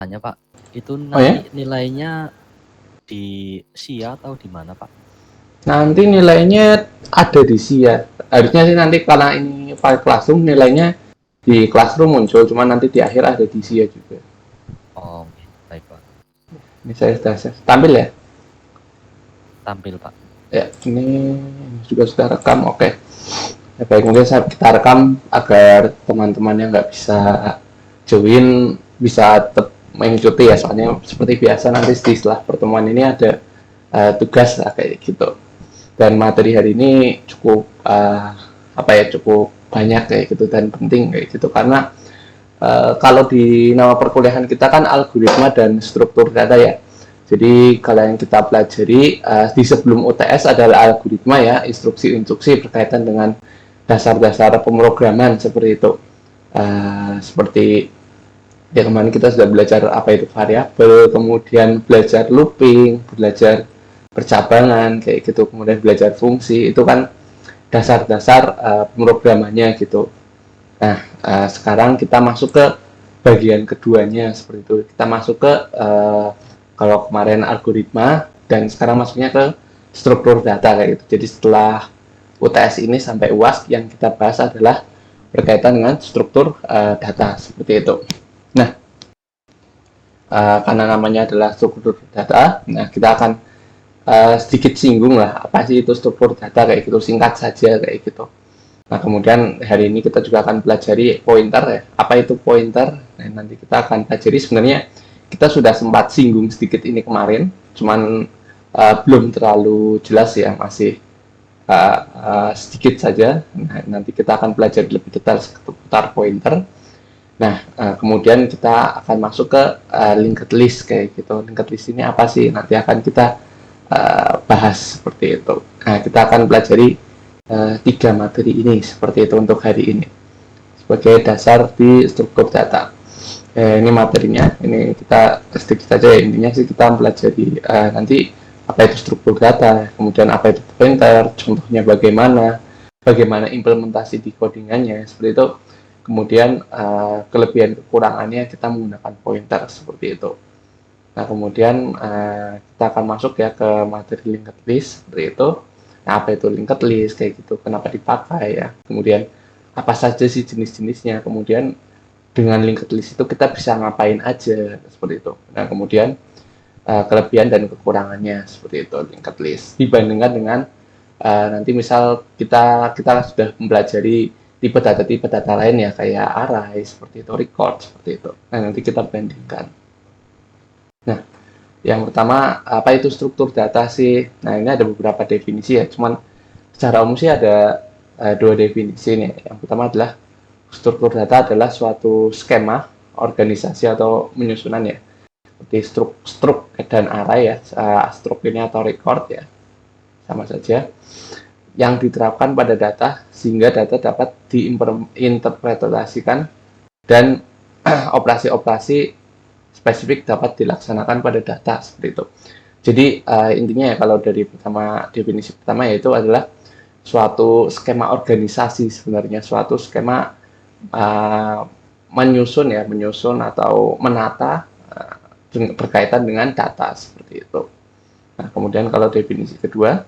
Tanya Pak, itu Oh ya, nanti nilainya di SIA atau di mana Pak? nanti nilainya ada di SIA. Harusnya sih nanti karena ini file classroom nilainya di classroom muncul, cuma nanti di akhir ada di SIA juga. Oh, oke. Baik Pak. Ini saya sudah tampil ya. Tampil Pak. Ya, ini juga sudah rekam. Oke. Ya, baik, mungkin kita rekam agar teman-teman yang nggak bisa join bisa tetap mengikuti ya. Soalnya seperti biasa nanti setelah pertemuan ini ada tugas lah kayak gitu. Dan materi hari ini cukup cukup banyak kayak gitu dan penting kayak gitu karena kalau di nama perkuliahan kita kan algoritma dan struktur data ya. Jadi kalau yang kita pelajari di sebelum UTS adalah algoritma ya, instruksi-instruksi berkaitan dengan dasar-dasar pemrograman seperti itu. Seperti ya kemarin kita sudah belajar apa itu variabel, kemudian belajar looping, belajar percabangan kayak gitu, kemudian belajar fungsi itu kan dasar-dasar pemrogramannya gitu. Nah, sekarang kita masuk ke bagian keduanya seperti itu. Kita masuk ke kalau kemarin algoritma dan sekarang masuknya ke struktur data kayak gitu. Jadi setelah UTS ini sampai UAS yang kita bahas adalah berkaitan dengan struktur data seperti itu. Nah, karena namanya adalah struktur data, nah kita akan sedikit singgung lah apa sih itu struktur data kayak gitu, singkat saja kayak gitu. Nah, kemudian hari ini kita juga akan pelajari pointer ya. Apa itu pointer? Nah, nanti kita akan pelajari sebenarnya kita sudah sempat singgung sedikit ini kemarin, cuman belum terlalu jelas ya, masih sedikit saja. Nah, nanti kita akan pelajari lebih detail seputar pointer. Nah, kemudian kita akan masuk ke linked list kayak gitu. Linked list ini apa sih? Nanti akan kita bahas seperti itu. Nah, kita akan pelajari tiga materi ini seperti itu untuk hari ini sebagai dasar di struktur data. Ini materinya, ini kita sedikit saja ya. Intinya sih kita pelajari nanti apa itu struktur data, kemudian apa itu pointer, contohnya bagaimana implementasi di codingannya seperti itu. Kemudian kelebihan kekurangannya kita menggunakan pointer seperti itu. Nah, kemudian kita akan masuk ya ke materi linked list seperti itu. Nah, apa itu linked list kayak gitu, kenapa dipakai ya. Kemudian apa saja sih jenis-jenisnya. Kemudian dengan linked list itu kita bisa ngapain aja seperti itu. Nah, kemudian kelebihan dan kekurangannya seperti itu linked list. Dibandingkan dengan nanti misal kita sudah mempelajari tipe data lain ya kayak array seperti itu, record seperti itu. Nah, nanti kita bandingkan. Nah, yang pertama, apa itu struktur data sih? Nah, ini ada beberapa definisi ya, cuman secara umum sih ada dua definisi nih. Yang pertama adalah struktur data adalah suatu skema organisasi atau penyusunan ya, seperti struk dan array ya, struk ini atau record ya, sama saja, yang diterapkan pada data sehingga data dapat diinterpretasikan dan operasi-operasi spesifik dapat dilaksanakan pada data seperti itu. Jadi intinya ya kalau dari definisi pertama yaitu adalah suatu skema organisasi sebenarnya suatu skema menyusun atau menata berkaitan dengan data seperti itu. Nah, kemudian kalau definisi kedua,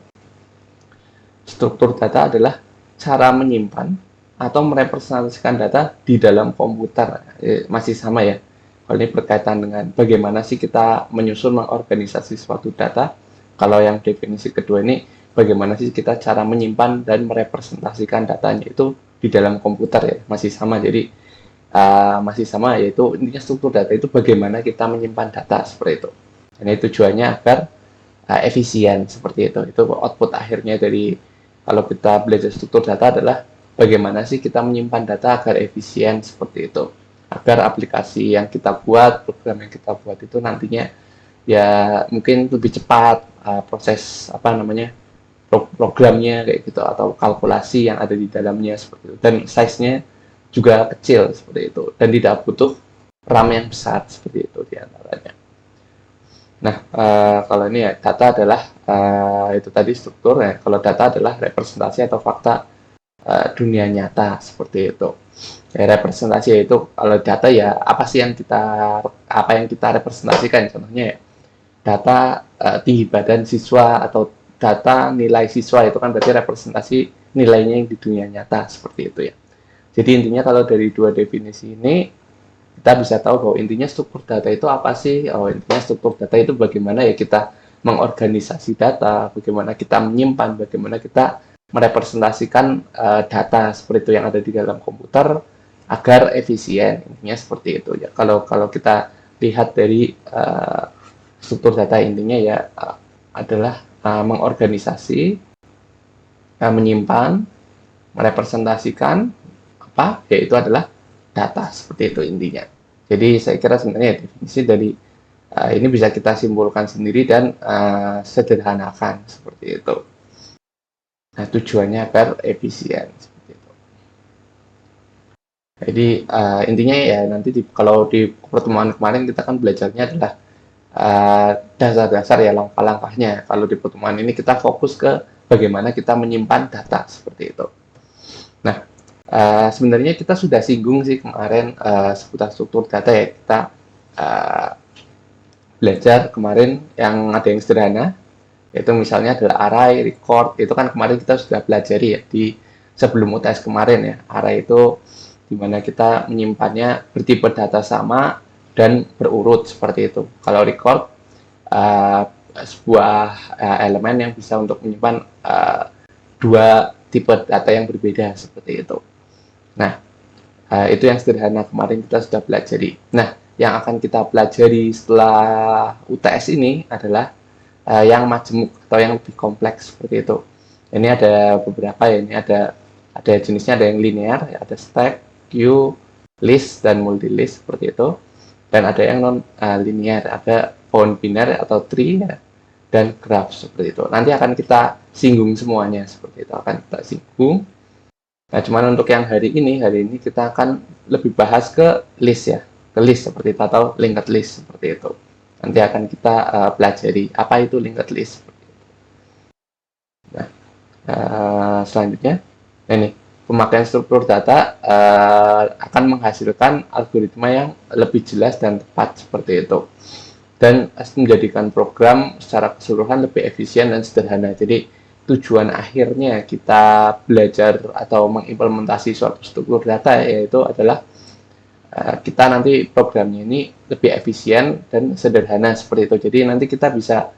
struktur data adalah cara menyimpan atau merepresentasikan data di dalam komputer. Masih sama ya. Kalau ini berkaitan dengan bagaimana sih kita menyusun mengorganisasi suatu data. Kalau yang definisi kedua ini bagaimana sih kita cara menyimpan dan merepresentasikan datanya itu di dalam komputer ya. Masih sama. Jadi masih sama yaitu intinya struktur data itu bagaimana kita menyimpan data seperti itu. Dan ini tujuannya agar efisien seperti itu. Itu output akhirnya dari kalau kita belajar struktur data adalah bagaimana sih kita menyimpan data agar efisien seperti itu. Agar aplikasi yang kita buat, program yang kita buat itu nantinya ya mungkin lebih cepat proses programnya kayak gitu atau kalkulasi yang ada di dalamnya seperti itu. Dan size-nya juga kecil seperti itu dan tidak butuh RAM yang besar seperti itu diantaranya. Nah, kalau ini ya data adalah itu tadi struktur ya. Kalau data adalah representasi atau fakta dunia nyata seperti itu. Ya, representasi itu kalau data ya apa yang kita representasikan, contohnya ya data tinggi badan siswa atau data nilai siswa, itu kan berarti representasi nilainya yang di dunia nyata seperti itu ya. Jadi intinya kalau dari dua definisi ini kita bisa tahu bahwa intinya struktur data itu apa sih? Oh, intinya struktur data itu bagaimana ya kita mengorganisasi data, bagaimana kita menyimpan, bagaimana kita merepresentasikan data seperti itu yang ada di dalam komputer agar efisien. Intinya seperti itu ya. Kalau kita lihat dari struktur data, intinya ya adalah mengorganisasi, menyimpan, merepresentasikan apa? Yaitu adalah data, seperti itu intinya. Jadi saya kira sebenarnya definisi dari ini bisa kita simpulkan sendiri dan sederhanakan seperti itu. Nah, tujuannya agar efisien seperti itu. Jadi intinya ya nanti kalau di pertemuan kemarin kita kan belajarnya adalah dasar-dasar ya, langkah-langkahnya. Kalau di pertemuan ini kita fokus ke bagaimana kita menyimpan data seperti itu. Nah, sebenarnya kita sudah singgung sih kemarin seputar struktur data ya. Kita belajar kemarin yang ada yang sederhana, yaitu misalnya adalah array, record. Itu kan kemarin kita sudah pelajari ya di sebelum UTS kemarin ya. Array itu dimana kita menyimpannya bertipe data sama dan berurut seperti itu. Kalau record sebuah elemen yang bisa untuk menyimpan dua tipe data yang berbeda seperti itu. Nah, itu yang sederhana kemarin kita sudah pelajari. Nah, yang akan kita pelajari setelah UTS ini adalah yang majemuk atau yang lebih kompleks seperti itu. Ini ada beberapa ya, ini ada jenisnya, ada yang linear, ada stack, queue, list, dan multi list seperti itu. Dan ada yang non linear, ada bound binary atau tree ya, dan graph seperti itu. Nanti akan kita singgung semuanya seperti itu, akan kita singgung. Nah, cuman untuk yang hari ini kita akan lebih bahas ke list ya, ke list seperti itu, atau linked list seperti itu. Nanti akan kita pelajari apa itu linked list. Nah, selanjutnya, ini pemakaian struktur data akan menghasilkan algoritma yang lebih jelas dan tepat seperti itu, dan menjadikan program secara keseluruhan lebih efisien dan sederhana. Jadi tujuan akhirnya kita belajar atau mengimplementasi suatu struktur data yaitu adalah kita nanti programnya ini lebih efisien dan sederhana seperti itu. Jadi nanti kita bisa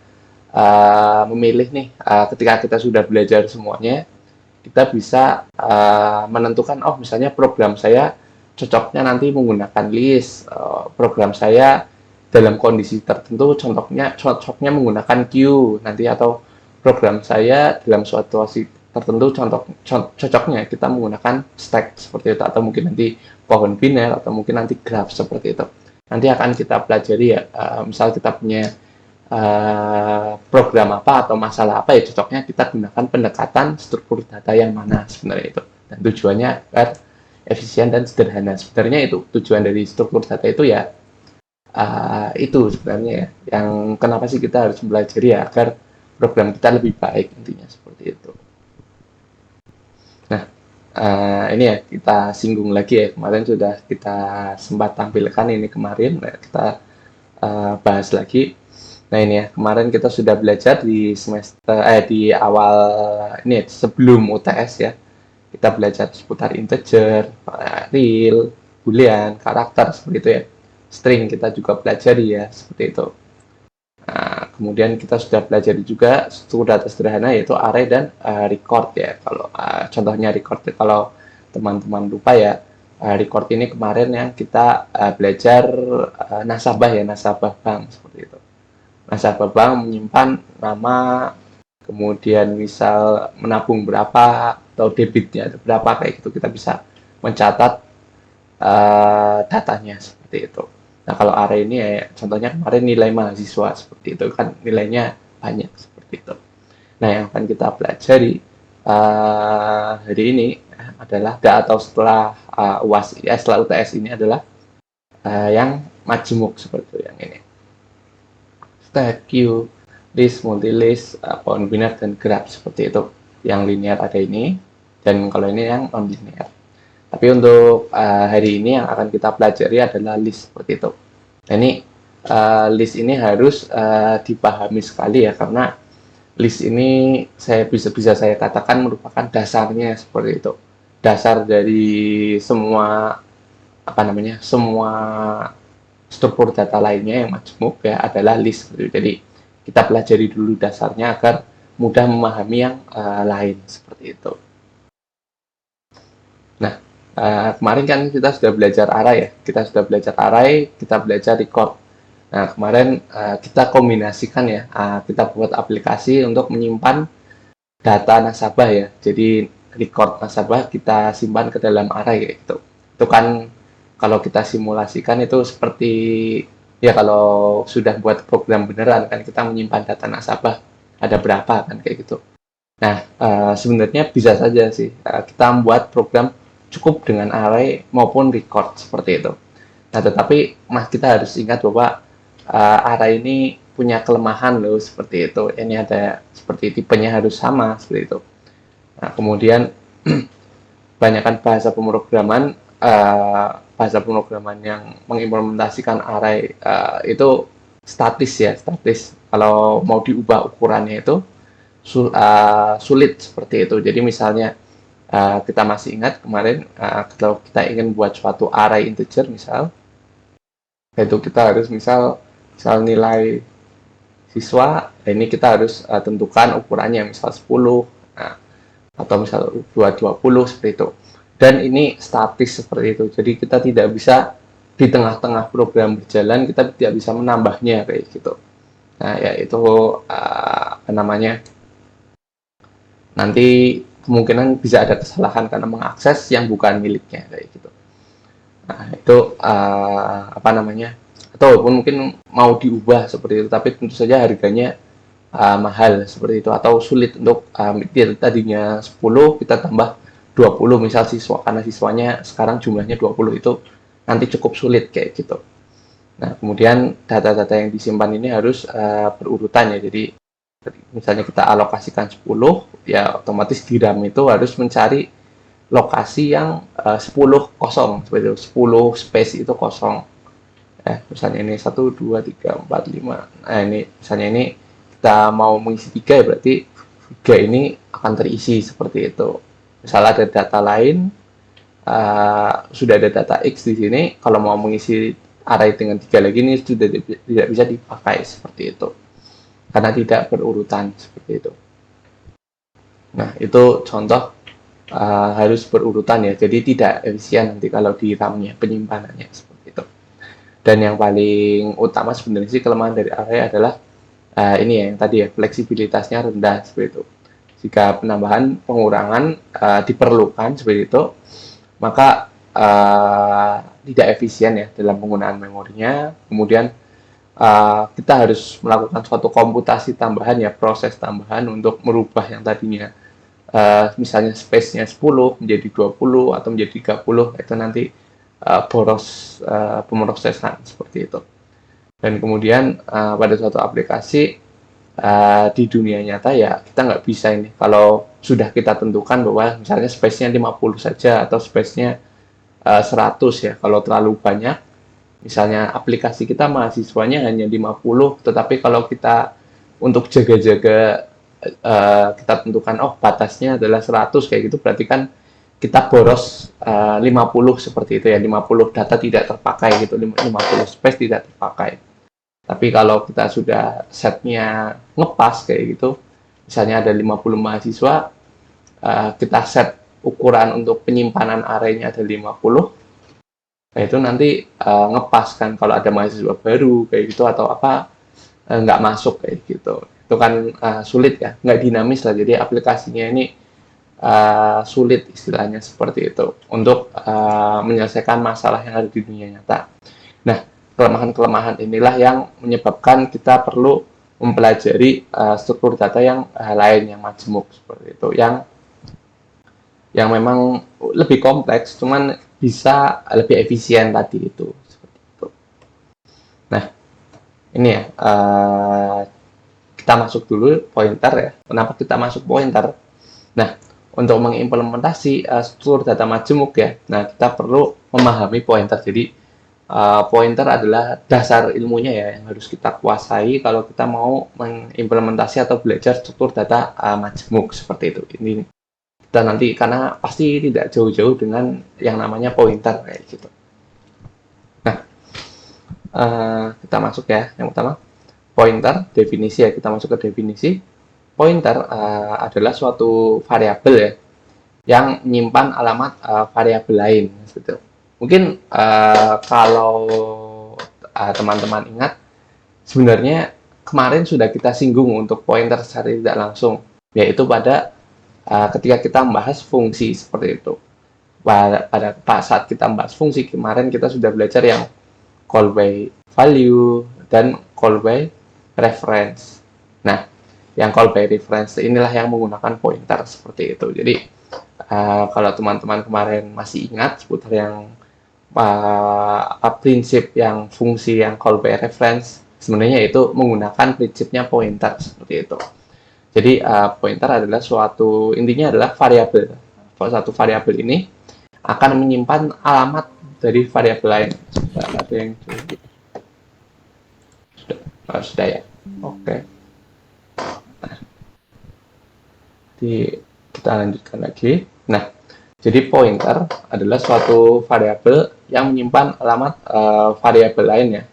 memilih nih ketika kita sudah belajar semuanya, kita bisa menentukan, oh misalnya program saya cocoknya nanti menggunakan list, program saya dalam kondisi tertentu cocoknya menggunakan queue nanti, atau program saya dalam suatu situasi tertentu cocoknya kita menggunakan stack seperti itu, atau mungkin nanti pohon biner, atau mungkin nanti graph seperti itu. Nanti akan kita pelajari ya, misal kita punya program apa atau masalah apa ya, cocoknya kita gunakan pendekatan struktur data yang mana sebenarnya itu, dan tujuannya agar efisien dan sederhana. Sebenarnya itu tujuan dari struktur data itu ya, itu sebenarnya ya, yang kenapa sih kita harus belajar ya, agar program kita lebih baik, intinya seperti itu. Nah, ini ya kita singgung lagi ya, kemarin sudah kita sempat tampilkan ini kemarin, nah, kita bahas lagi. Nah ini ya, kemarin kita sudah belajar di di awal ini sebelum UTS ya, kita belajar seputar integer, real, boolean, karakter seperti itu ya, string kita juga pelajari ya seperti itu. Nah, kemudian kita sudah belajar juga struktur data sederhana yaitu array dan record ya. Kalau contohnya record, kalau teman-teman lupa ya, record ini kemarin yang kita belajar nasabah ya, nasabah bank seperti itu. Nasabah bank menyimpan nama, kemudian misal menabung berapa atau debitnya ada berapa, kayak gitu kita bisa mencatat datanya seperti itu. Nah, kalau array ini ya contohnya kemarin nilai mahasiswa seperti itu kan, nilainya banyak seperti itu. Nah, yang akan kita pelajari hari ini adalah atau setelah UAS setelah UTS ini adalah yang majemuk seperti itu, yang ini. Stack, queue, list, multi list, bound binary, dan graph seperti itu. Yang linear ada ini, dan kalau ini yang non-linear. Tapi untuk hari ini yang akan kita pelajari adalah list seperti itu. Nah, ini list ini harus dipahami sekali ya, karena list ini bisa saya katakan merupakan dasarnya seperti itu. Dasar dari semua semua struktur data lainnya yang majemuk ya adalah list. Jadi kita pelajari dulu dasarnya agar mudah memahami yang lain seperti itu. Nah, kemarin kan kita sudah belajar array ya, kita belajar record. Nah, kemarin kita kombinasikan ya, kita buat aplikasi untuk menyimpan data nasabah ya. Jadi record nasabah kita simpan ke dalam array gitu. Itu kan kalau kita simulasikan itu seperti ya kalau sudah buat program beneran kan kita menyimpan data nasabah ada berapa kan kayak gitu. Nah, sebenarnya bisa saja sih kita membuat program cukup dengan array maupun record seperti itu. Nah, tetapi kita harus ingat bahwa array ini punya kelemahan loh seperti itu. Ini ada seperti tipenya harus sama seperti itu. Nah, kemudian banyakkan bahasa pemrograman yang mengimplementasikan array itu statis. Kalau mau diubah ukurannya itu sulit seperti itu. Jadi misalnya kita masih ingat kemarin kalau kita ingin buat suatu array integer itu kita harus misal nilai siswa, ini kita harus tentukan ukurannya misal 10 atau misal 220 seperti itu. Dan ini statis seperti itu. Jadi kita tidak bisa di tengah-tengah program berjalan kita tidak bisa menambahnya kayak gitu. Nah, ya itu nanti kemungkinan bisa ada kesalahan karena mengakses yang bukan miliknya kayak gitu. Nah, itu atau mungkin mau diubah seperti itu, tapi tentu saja harganya mahal seperti itu atau sulit untuk tadinya 10 kita tambah 20 misal karena siswanya sekarang jumlahnya 20 itu nanti cukup sulit kayak gitu. Nah, kemudian data-data yang disimpan ini harus berurutan ya. Jadi misalnya kita alokasikan 10 ya otomatis di RAM itu harus mencari lokasi yang 10 kosong seperti itu, 10 space itu kosong. Misalnya ini 1 2 3 4 5. Nah, ini misalnya ini kita mau mengisi 3 ya berarti 3 ini akan terisi seperti itu. Misalnya ada data lain, sudah ada data X di sini, kalau mau mengisi array dengan 3 lagi ini sudah tidak bisa dipakai seperti itu. Karena tidak berurutan seperti itu. Nah, itu contoh harus berurutan ya, jadi tidak efisien nanti kalau di RAM-nya, penyimpanannya seperti itu. Dan yang paling utama sebenarnya sih kelemahan dari array adalah ini ya, yang tadi ya, fleksibilitasnya rendah seperti itu. Jika penambahan pengurangan diperlukan seperti itu, maka tidak efisien ya dalam penggunaan memorinya. Kemudian kita harus melakukan suatu komputasi tambahan ya, proses tambahan untuk merubah yang tadinya misalnya space-nya 10 menjadi 20 atau menjadi 30, itu nanti boros pemrosesan seperti itu. Dan kemudian pada suatu aplikasi di dunia nyata ya kita nggak bisa ini kalau sudah kita tentukan bahwa misalnya space-nya 50 saja atau space-nya 100 ya. Kalau terlalu banyak, misalnya aplikasi kita mahasiswanya hanya 50, tetapi kalau kita untuk jaga-jaga kita tentukan batasnya adalah 100 kayak gitu, berarti kan kita boros 50 seperti itu ya, 50 data tidak terpakai gitu, 50 space tidak terpakai. Tapi kalau kita sudah setnya ngepas kayak gitu, misalnya ada 50 mahasiswa, kita set ukuran untuk penyimpanan array-nya ada 50, nah itu nanti ngepas kan kalau ada mahasiswa baru kayak gitu atau nggak masuk kayak gitu. Itu kan sulit ya, nggak dinamis lah, jadi aplikasinya ini sulit istilahnya seperti itu untuk menyelesaikan masalah yang ada di dunia nyata. Nah, kelemahan-kelemahan inilah yang menyebabkan kita perlu mempelajari struktur data yang lain yang majemuk seperti itu, yang memang lebih kompleks, cuman bisa lebih efisien tadi itu seperti itu. Nah, ini ya kita masuk dulu pointer ya. Kenapa kita masuk pointer? Nah, untuk mengimplementasi struktur data majemuk ya. Nah, kita perlu memahami pointer. Jadi pointer adalah dasar ilmunya ya yang harus kita kuasai kalau kita mau mengimplementasi atau belajar struktur data majemuk seperti itu. Ini kita nanti karena pasti tidak jauh-jauh dengan yang namanya pointer kayak gitu. Nah, kita masuk ya. Yang pertama, pointer definisi ya. Kita masuk ke definisi. Pointer adalah suatu variabel ya yang menyimpan alamat variabel lain. Gitu. Mungkin kalau teman-teman ingat, sebenarnya kemarin sudah kita singgung untuk pointer secara tidak langsung, yaitu pada ketika kita membahas fungsi seperti itu. Pada saat kita membahas fungsi kemarin kita sudah belajar yang call by value dan call by reference. Nah, yang call by reference inilah yang menggunakan pointer seperti itu. Jadi kalau teman-teman kemarin masih ingat seputar yang prinsip yang fungsi yang call by reference, sebenarnya itu menggunakan prinsipnya pointer seperti itu. Jadi pointer adalah intinya adalah variabel. Satu variabel ini akan menyimpan alamat dari variabel lain. Ada yang sudah ya. Oke. Kita lanjutkan lagi. Nah, jadi pointer adalah suatu variabel yang menyimpan alamat variabel lainnya.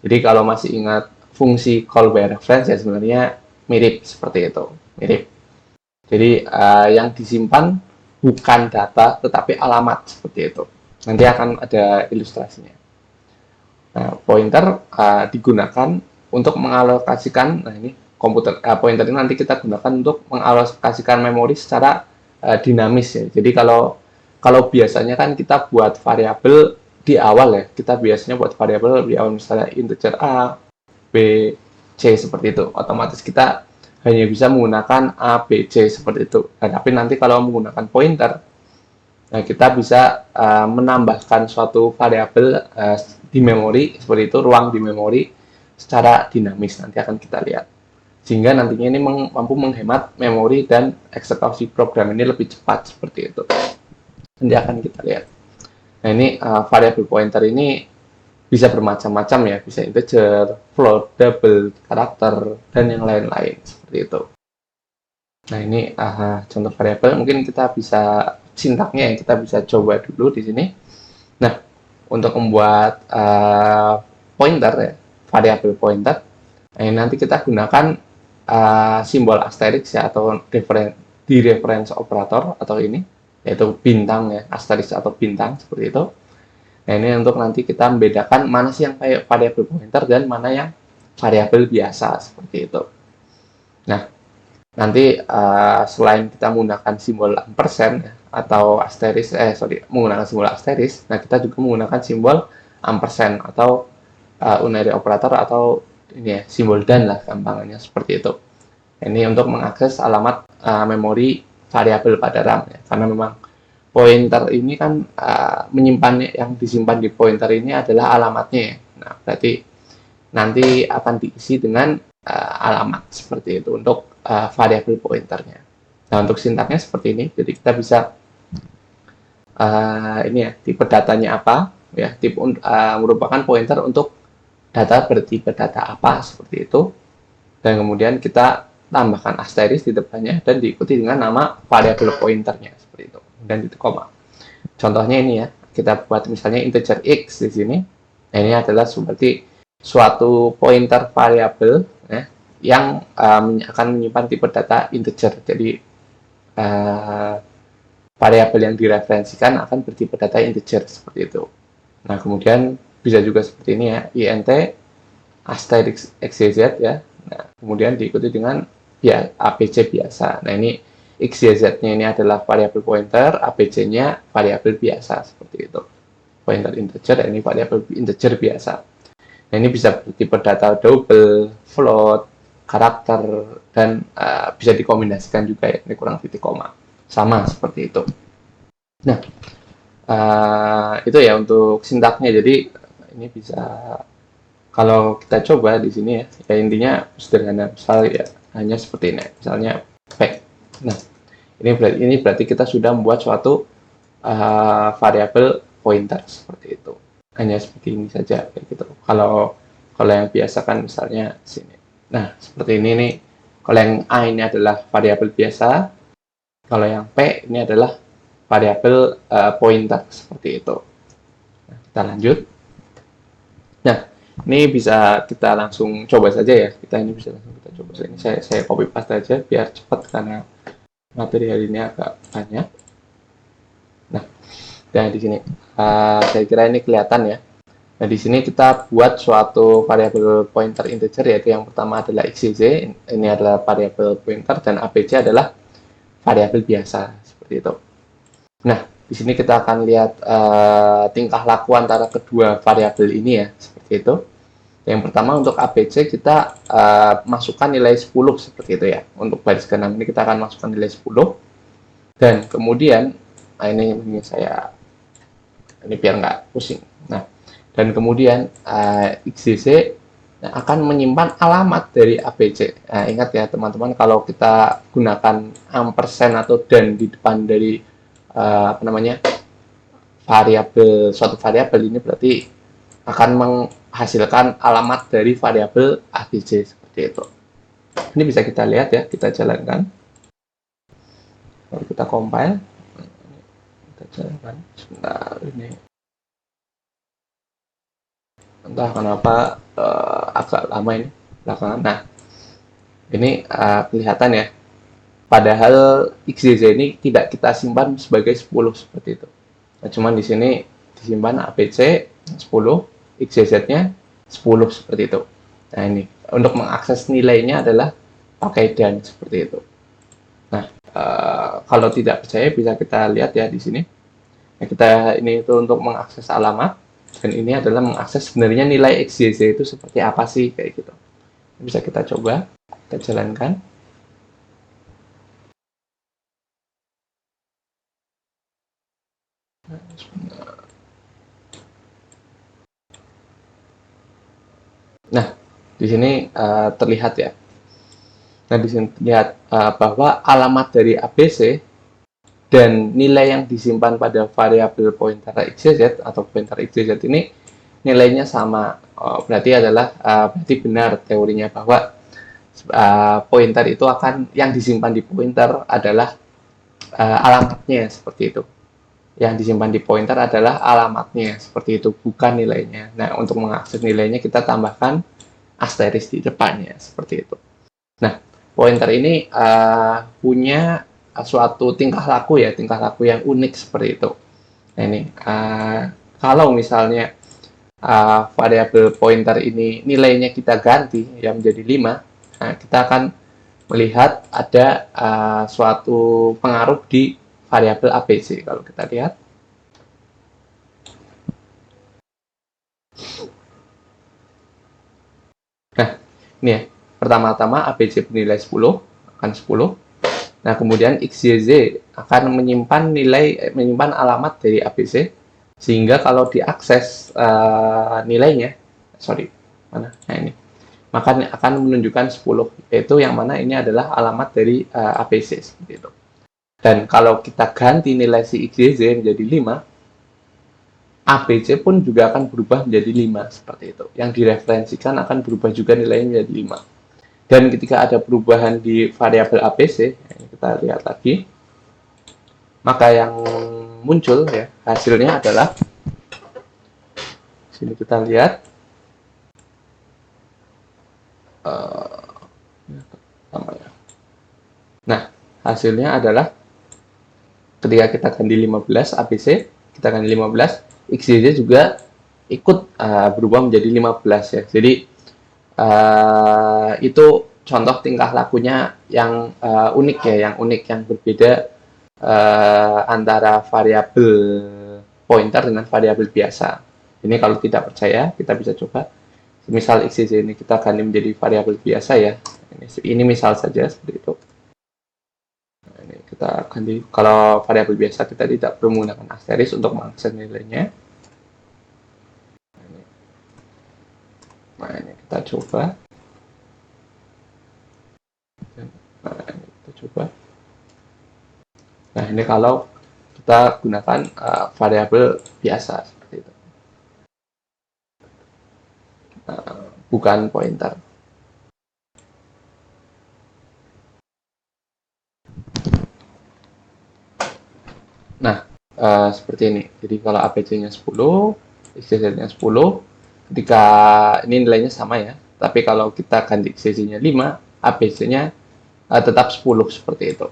Jadi kalau masih ingat fungsi call by reference ya sebenarnya mirip seperti itu, mirip. Jadi yang disimpan bukan data tetapi alamat seperti itu. Nanti akan ada ilustrasinya. Nah, pointer digunakan untuk mengalokasikan, nah ini pointer ini nanti kita gunakan untuk mengalokasikan memori secara dinamis ya. Jadi kalau biasanya kan kita buat variabel di awal ya, kita biasanya buat variabel di awal misalnya integer A, B, C seperti itu. Otomatis kita hanya bisa menggunakan A, B, C seperti itu. Nah, tapi nanti kalau menggunakan pointer, nah kita bisa menambahkan suatu variabel di memori seperti itu, ruang di memori secara dinamis. Nanti akan kita lihat. Sehingga nantinya ini mampu menghemat memori dan eksekusi program ini lebih cepat seperti itu. Nanti akan kita lihat. Nah ini variabel pointer ini bisa bermacam-macam ya, bisa integer, float, double, karakter, dan yang lain-lain seperti itu. Nah ini contoh variabel, mungkin kita bisa sintaknya ya, kita bisa coba dulu di sini. Nah untuk membuat pointer ya, variabel pointer, nah ini nanti kita gunakan simbol asterisk ya atau reference operator atau ini yaitu bintang ya, asterisk atau bintang seperti itu. Nah ini untuk nanti kita membedakan mana sih yang variabel pointer dan mana yang variabel biasa seperti itu. Nah nanti selain kita menggunakan simbol ampersand ya, atau asterisk menggunakan simbol asterisk, nah kita juga menggunakan simbol ampersand atau unary operator atau ini ya, simbol dan lah gampangannya seperti itu. Ini untuk mengakses alamat memori variabel pada RAM ya. Karena memang pointer ini kan menyimpan yang disimpan di pointer ini adalah alamatnya ya. Nah, berarti nanti akan diisi dengan alamat seperti itu untuk variabel pointernya. Nah, untuk sintaknya seperti ini. Jadi kita bisa ini ya, tipe datanya apa ya, tipe merupakan pointer untuk data bertipe data apa seperti itu, dan kemudian kita tambahkan asterisk di depannya dan diikuti dengan nama variabel pointernya seperti itu dan titik koma. Contohnya ini ya, kita buat misalnya integer x di sini. Nah, ini adalah seperti suatu pointer variabel ya, yang akan menyimpan tipe data integer. Jadi variabel yang direferensikan akan bertipe data integer seperti itu. Nah, kemudian bisa juga seperti ini ya, int asterisk xyz ya. Nah, kemudian diikuti dengan ya abc biasa. Nah, ini xyz-nya ini adalah variabel pointer, abc-nya variabel biasa seperti itu. Pointer integer, ini variabel integer biasa. Nah, ini bisa bertipe data double, float, karakter, dan bisa dikombinasikan juga ya, ini kurang titik koma. Sama seperti itu. Nah, itu ya untuk sintaknya. Jadi ini bisa kalau kita coba di sini ya intinya sederhana, misal ya hanya seperti ini, misalnya fact. Nah, Ini berarti kita sudah membuat suatu variabel pointer seperti itu. Hanya seperti ini saja kayak gitu. Kalau yang biasa kan misalnya sini. Nah, seperti ini nih. Kalau yang A ini adalah variabel biasa, kalau yang P ini adalah variabel pointer seperti itu. Nah, kita lanjut. Nah, ini bisa kita langsung coba saja ya. Ini bisa langsung kita coba. Ini saya copy paste aja biar cepat karena materi hari ini agak banyak. Nah, di sini saya kira ini kelihatan ya. Nah, di sini kita buat suatu variabel pointer integer, yaitu yang pertama adalah xyz, ini adalah variabel pointer, dan abc adalah variabel biasa, seperti itu. Nah, di sini kita akan lihat tingkah laku antara kedua variabel ini ya, seperti itu. Yang pertama untuk abc kita masukkan nilai 10 seperti itu ya. Untuk baris ke-6 ini kita akan masukkan nilai 10. Dan kemudian, ini biar nggak pusing. Nah, dan kemudian XYZ akan menyimpan alamat dari ABC. Nah, ingat ya teman-teman, kalau kita gunakan ampersand atau dan di depan dari suatu variabel ini berarti akan menghasilkan alamat dari variabel ABC seperti itu. Ini bisa kita lihat ya, kita jalankan. Kalau kita compile, kita jalankan. Sebentar, ini entah kenapa agak lama ini belakangan. Nah, ini kelihatan ya. Padahal XYZ ini tidak kita simpan sebagai 10 seperti itu. Nah, cuman di sini disimpan ABC 10, XYZ-nya 10 seperti itu. Nah, ini untuk mengakses nilainya adalah pakai dan seperti itu. Nah, kalau tidak percaya bisa kita lihat ya di sini. Nah, ini itu untuk mengakses alamat, dan ini adalah mengakses sebenarnya nilai XYZ itu seperti apa sih kayak gitu. Bisa kita coba, kita jalankan. Nah, di sini terlihat ya. Nah, di sini terlihat bahwa alamat dari ABC dan nilai yang disimpan pada variabel pointer XYZ atau pointer XYZ ini nilainya sama. Berarti benar teorinya bahwa pointer itu yang disimpan di pointer adalah alamatnya seperti itu. Yang disimpan di pointer adalah alamatnya seperti itu, bukan nilainya. Nah, untuk mengakses nilainya kita tambahkan asteris di depannya seperti itu. Nah, pointer ini punya suatu tingkah laku yang unik seperti itu. Nah, ini kalau misalnya variabel pointer ini nilainya kita ganti yang menjadi 5, nah, kita akan melihat ada suatu pengaruh di variabel ABC. Kalau kita lihat, nah ini ya, pertama-tama ABC bernilai 10, akan 10. Nah, kemudian XYZ akan menyimpan alamat dari ABC, sehingga kalau diakses nilainya, nah ini, maka akan menunjukkan 10, yaitu yang mana ini adalah alamat dari ABC seperti itu. Dan kalau kita ganti nilai si XYZ menjadi 5, ABC pun juga akan berubah menjadi 5 seperti itu. Yang direferensikan akan berubah juga nilainya menjadi 5. Dan ketika ada perubahan di variabel ABC, kita lihat lagi, maka yang muncul ya hasilnya adalah sini kita lihat nah, hasilnya adalah ketika kita ganti 15 ABC, kita ganti 15, XYZ juga ikut berubah menjadi 15 ya. Jadi itu contoh tingkah lakunya yang unik ya, yang berbeda antara variabel pointer dengan variabel biasa. Ini kalau tidak percaya, kita bisa coba. Misal XYZ ini kita ganti menjadi variabel biasa ya. Ini misal saja seperti itu. Nah, ini kita ganti, kalau variabel biasa kita tidak perlu menggunakan asteris untuk mengakses nilainya. Nah, ini kita coba. Nah, ini kita coba. ini kalau kita gunakan variabel biasa seperti itu, bukan pointer. Nah, seperti ini. Jadi kalau APC-nya 10, XYZ-nya 10, ketika ini nilainya sama ya, tapi kalau kita ganti XYZ-nya 5, APC-nya tetap 10 seperti itu.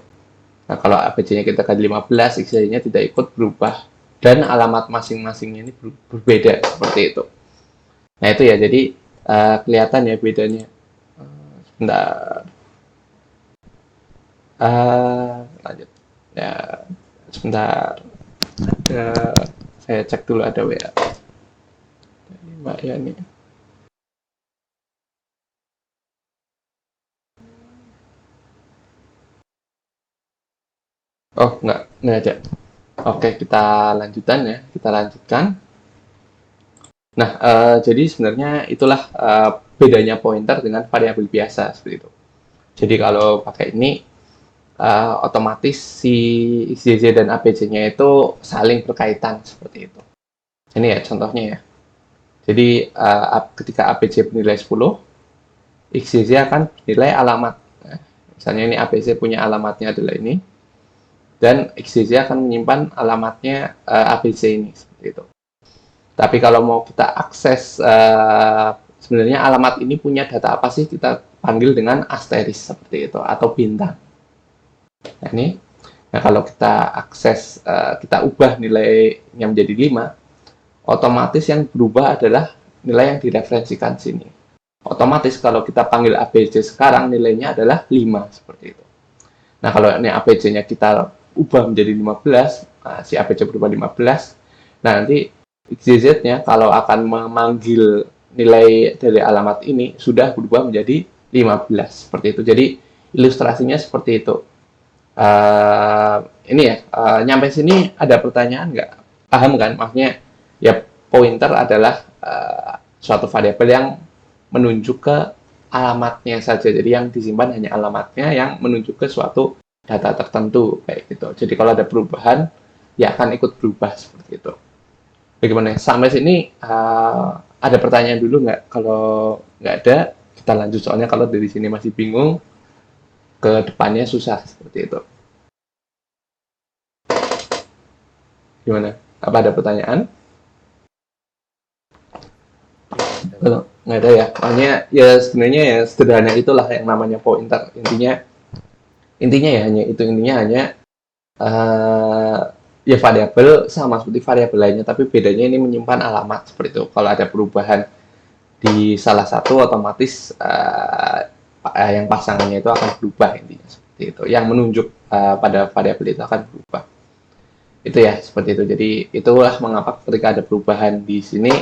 Nah, kalau APC-nya kita ganti 15, XYZ-nya tidak ikut berubah dan alamat masing-masingnya ini berbeda seperti itu. Nah, itu ya, jadi kelihatan ya bedanya. Sebentar. Lanjut. Ya, sebentar. Saya cek dulu ada WA. Mbak Yani. Oh, nggak ada. Oke, kita lanjutkan. Nah, jadi sebenarnya itulah bedanya pointer dengan variabel biasa seperti itu. Jadi kalau pakai ini, otomatis si XYZ dan ABCD-nya itu saling berkaitan seperti itu. Ini ya contohnya ya. Jadi ketika ABC bernilai 10, XYZ akan bernilai alamat. Nah, misalnya ini ABC punya alamatnya adalah ini, dan XYZ akan menyimpan alamatnya ABC ini seperti itu. Tapi kalau mau kita akses sebenarnya alamat ini punya data apa sih, kita panggil dengan asteris seperti itu atau bintang. Nah, ini. Nah, kalau kita akses, kita ubah nilainya menjadi 5, otomatis yang berubah adalah nilai yang direferensikan sini. Otomatis kalau kita panggil ABC sekarang nilainya adalah 5 seperti itu. Nah, kalau ini ABC-nya kita ubah menjadi 15, nah, si ABC berubah 15, nah nanti XYZ-nya kalau akan memanggil nilai dari alamat ini sudah berubah menjadi 15 seperti itu. Jadi ilustrasinya seperti itu. Ini ya, nyampe sini ada pertanyaan nggak? Paham kan? Maksudnya ya pointer adalah suatu variabel yang menunjuk ke alamatnya saja. Jadi yang disimpan hanya alamatnya yang menunjuk ke suatu data tertentu kayak gitu. Jadi kalau ada perubahan ya akan ikut berubah seperti itu. Bagaimana? Sampai sini ada pertanyaan dulu nggak? Kalau nggak ada, kita lanjut. Soalnya kalau dari sini masih bingung, ke depannya susah seperti itu. Gimana? Apa ada pertanyaan? Nggak ada ya. Makanya ya sebenarnya ya sederhana itulah yang namanya pointer. Intinya ya hanya itu, hanya ya variabel sama seperti variabel lainnya, tapi bedanya ini menyimpan alamat seperti itu. Kalau ada perubahan di salah satu, otomatis yang pasangannya itu akan berubah intinya seperti itu. Yang menunjuk pada variabel itu akan berubah. Itu ya seperti itu. Jadi itulah mengapa ketika ada perubahan di sini,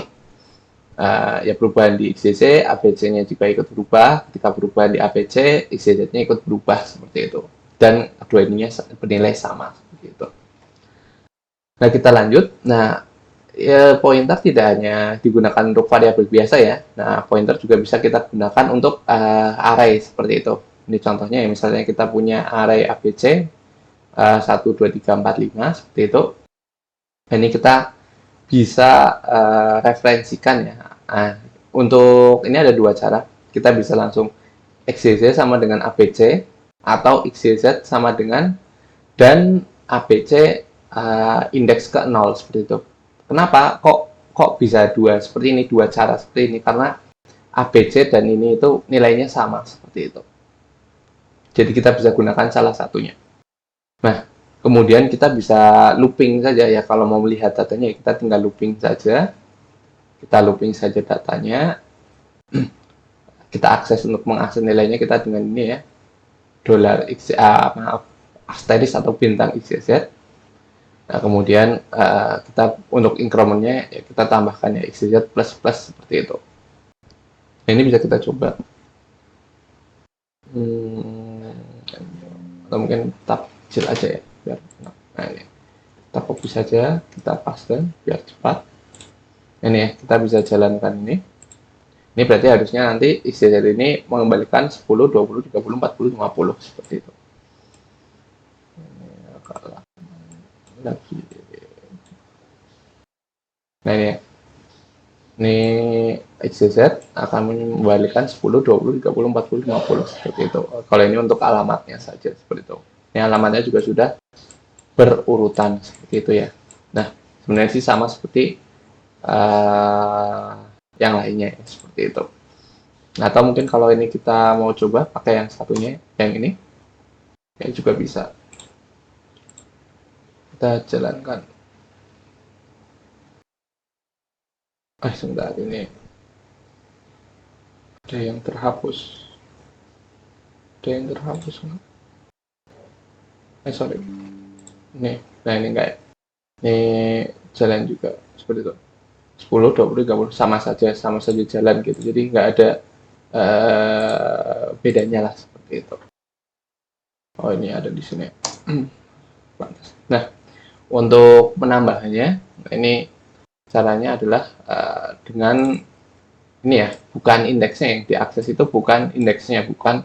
ya perubahan di XYZ, ABC-nya juga ikut berubah. Ketika perubahan di ABC, XYZ-nya ikut berubah seperti itu. Dan kedua ininya bernilai sama seperti itu. Nah, kita lanjut. Nah, ya, pointer tidak hanya digunakan untuk variabel biasa ya. Nah, pointer juga bisa kita gunakan untuk array seperti itu. Ini contohnya ya, misalnya kita punya array ABC 1, 2, 3, 4, 5 seperti itu. Ini kita bisa referensikan ya. Nah, untuk ini ada dua cara. Kita bisa langsung XYZ sama dengan ABC atau XYZ sama dengan dan ABC indeks ke 0 seperti itu. Kenapa kok bisa seperti ini, dua cara seperti ini? Karena ABC dan ini itu nilainya sama seperti itu. Jadi kita bisa gunakan salah satunya. Nah, kemudian kita bisa looping saja ya. Kalau mau melihat datanya kita tinggal looping saja. Kita looping saja datanya. Kita akses untuk mengakses nilainya kita dengan ini ya. Asteris atau bintang XYZ. Nah, kemudian kita untuk incrementnya ya kita tambahkan ya XYZ plus seperti itu. Nah, ini bisa kita coba. Atau mungkin tab kecil aja ya biar. Nah, ini kita copy saja, kita paste biar cepat. Ini ya kita bisa jalankan ini. Ini berarti harusnya nanti XYZ ini mengembalikan 10, 20, 30, 40, 50 seperti itu. lagi. Nah ini XYZ akan mengembalikan 10, 20, 30, 40, 50 seperti itu. Kalau ini untuk alamatnya saja seperti itu. Ini alamatnya juga sudah berurutan seperti itu ya. Nah, sebenarnya sih sama seperti yang lainnya ya, seperti itu. Atau mungkin kalau ini kita mau coba pakai yang satunya, yang ini, ya juga bisa. Kita jalankan. Sebentar, ini ada yang terhapus. Ada yang terhapus. Sorry. Nih, nah ini enggak ya. Ini jalan juga seperti itu. 10, 20, 30 sama saja jalan gitu. Jadi nggak ada bedanya lah seperti itu. Oh, ini ada di sini. Nah, untuk menambahnya, ini caranya adalah dengan ini ya, bukan indeksnya yang diakses itu, bukan indeksnya, bukan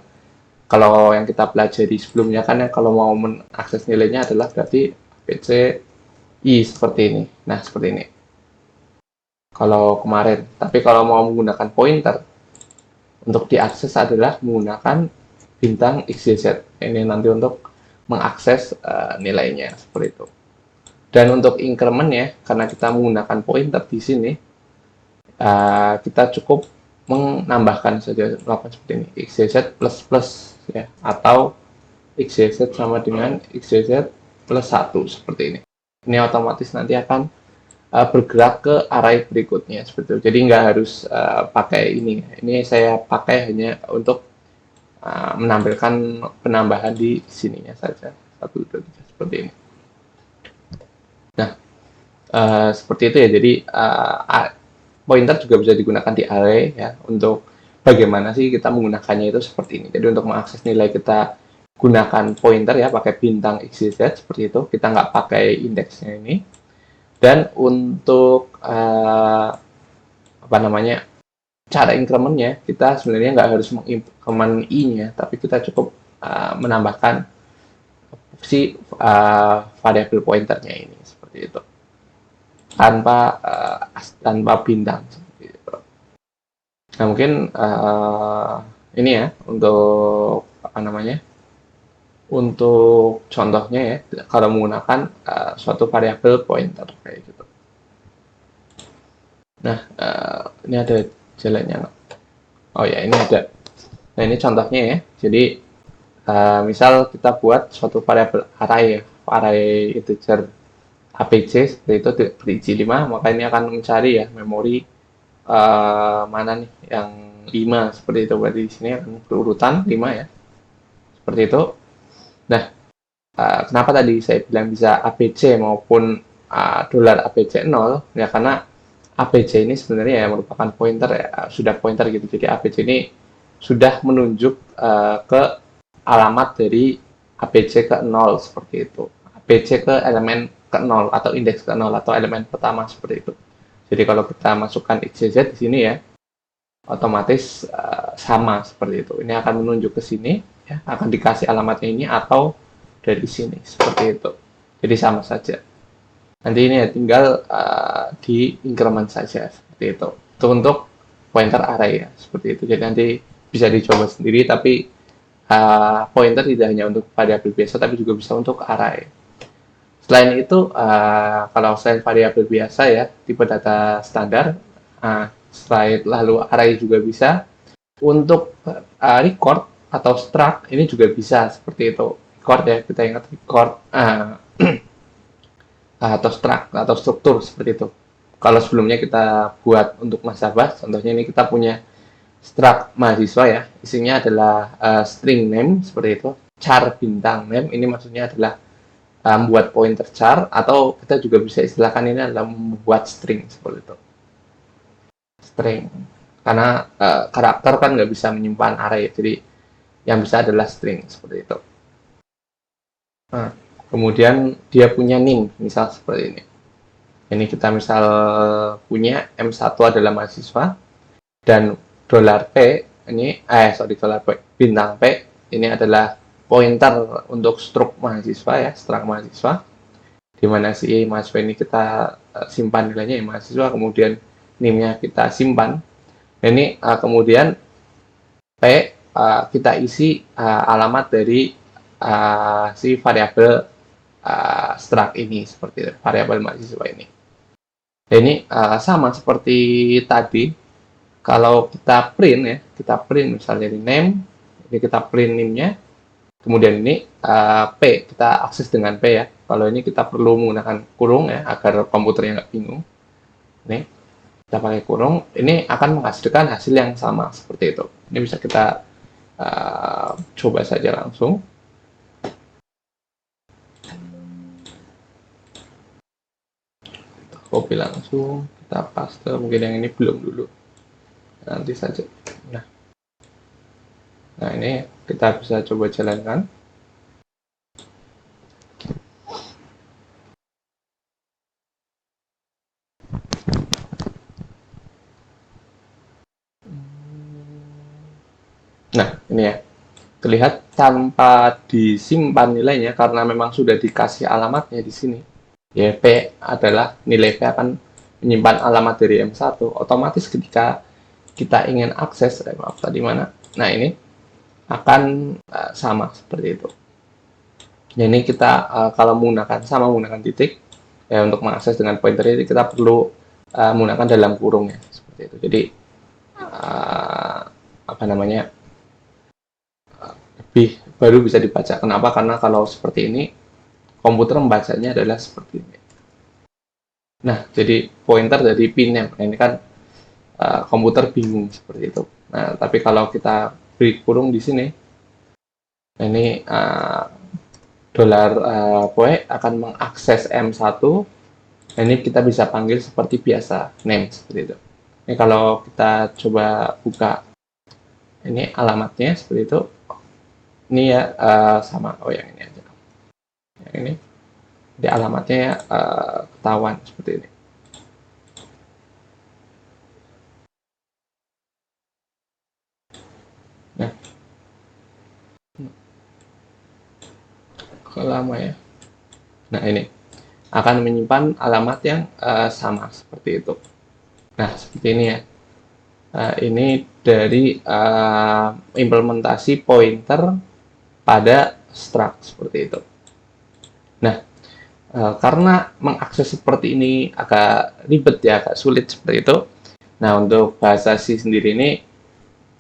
kalau yang kita pelajari sebelumnya kan ya, kalau mau mengakses nilainya adalah berarti PCI seperti ini. Nah, seperti ini. Kalau kemarin, tapi kalau mau menggunakan pointer untuk diakses adalah menggunakan bintang XYZ. Ini nanti untuk mengakses nilainya seperti itu. Dan untuk increment ya, karena kita menggunakan pointer di sini, kita cukup menambahkan saja melakukan seperti ini, XYZ plus plus ya, atau XYZ sama dengan XYZ plus 1 seperti ini. Ini otomatis nanti akan bergerak ke array berikutnya seperti itu. Jadi nggak harus pakai ini. Ini saya pakai hanya untuk menampilkan penambahan di sininya saja. 1, 2, 3 seperti ini. Nah, seperti itu ya. Jadi pointer juga bisa digunakan di array ya, untuk bagaimana sih kita menggunakannya itu seperti ini. Jadi untuk mengakses nilai kita gunakan pointer ya, pakai bintang XYZ seperti itu. Kita nggak pakai indeksnya ini. Dan untuk cara incrementnya, kita sebenarnya nggak harus mengincrement i-nya, tapi kita cukup menambahkan si variabel pointernya ini seperti itu, tanpa bintang seperti itu. Nah, mungkin ini ya untuk untuk contohnya ya, kalau menggunakan suatu variabel pointer kayak gitu. Nah, ini ada jalannya. Oh ya, ini ada. Nah, ini contohnya ya. Jadi misal kita buat suatu variabel array ya, array integer APC seperti itu berisi 5, maka ini akan mencari ya memori mana nih yang 5 seperti itu. Berarti di sini akan berurutan 5 ya. Seperti itu. Nah, kenapa tadi saya bilang bisa ABC maupun $APC 0 ya, karena ABC ini sebenarnya ya merupakan pointer ya, sudah pointer gitu. Jadi ABC ini sudah menunjuk ke alamat dari ABC ke 0 seperti itu. ABC ke elemen ke 0 atau indeks ke 0 atau elemen pertama seperti itu. Jadi kalau kita masukkan XYZ di sini ya, otomatis sama seperti itu. Ini akan menunjuk ke sini ya, akan dikasih alamatnya ini atau dari sini seperti itu. Jadi sama saja. Nanti ini ya tinggal di increment saja seperti itu. Itu untuk pointer array ya, seperti itu. Jadi nanti bisa dicoba sendiri, tapi pointer tidak hanya untuk variabel biasa, tapi juga bisa untuk array. Selain itu, kalau selain variabel biasa ya, tipe data standar, slide lalu array juga bisa. Untuk record atau struct ini juga bisa seperti itu. Record ya, kita ingat record atau struct atau struktur seperti itu. Kalau sebelumnya kita buat untuk nasabah, contohnya ini kita punya struct mahasiswa ya, isinya adalah string name seperti itu, char bintang name, ini maksudnya adalah membuat pointer char, atau kita juga bisa istilahkan ini adalah membuat string seperti itu. String, karena karakter kan nggak bisa menyimpan array, jadi yang bisa adalah string seperti itu. Nah, kemudian dia punya name, misal seperti ini. Ini kita misal punya M1 adalah mahasiswa, dan $P ini, bintang P ini adalah pointer untuk struk mahasiswa ya, struct mahasiswa. di mana si mahasiswa ini kita simpan nilainya ya mahasiswa, kemudian NIM-nya kita simpan. Ini kemudian P kita isi alamat dari si variabel struct ini, seperti itu, variabel mahasiswa ini. Ini sama seperti tadi, kalau kita print ya, kita print misalnya di name, ini kita print NIM-nya, kemudian ini P, kita akses dengan P ya. Kalau ini kita perlu menggunakan kurung ya, agar komputernya nggak bingung. Ini kita pakai kurung, ini akan menghasilkan hasil yang sama seperti itu. Ini bisa kita coba saja langsung. Kita copy langsung, kita paste. Mungkin yang ini belum dulu, nanti saja. Nah ini kita bisa coba jalankan. Nah, ini ya. Terlihat tanpa disimpan nilainya karena memang sudah dikasih alamatnya di sini. Ya, P adalah nilai P akan menyimpan alamat dari M1. Otomatis ketika kita ingin akses, maaf tadi mana? Nah, ini akan sama seperti itu. Jadi kita kalau menggunakan titik ya untuk mengakses dengan pointer ini kita perlu menggunakan dalam kurung ya, seperti itu. Jadi lebih baru bisa dibaca. Kenapa? Karena kalau seperti ini komputer membacanya adalah seperti ini. Nah, jadi pointer dari pinem. Nah, ini kan komputer bingung seperti itu. Nah, tapi kalau kita beri kurung di sini, nah ini $poe akan mengakses M1. Nah, ini kita bisa panggil seperti biasa, name seperti itu. Ini kalau kita coba buka ini alamatnya seperti itu. Ini ya sama, yang ini aja. Yang ini di alamatnya ketahuan seperti ini. Nah, lama ya. Nah, ini akan menyimpan alamat yang sama seperti itu. Nah, seperti ini ya. Ini dari implementasi pointer pada struct seperti itu. Nah, karena mengakses seperti ini agak ribet ya, agak sulit seperti itu. Nah, untuk bahasa C sendiri ini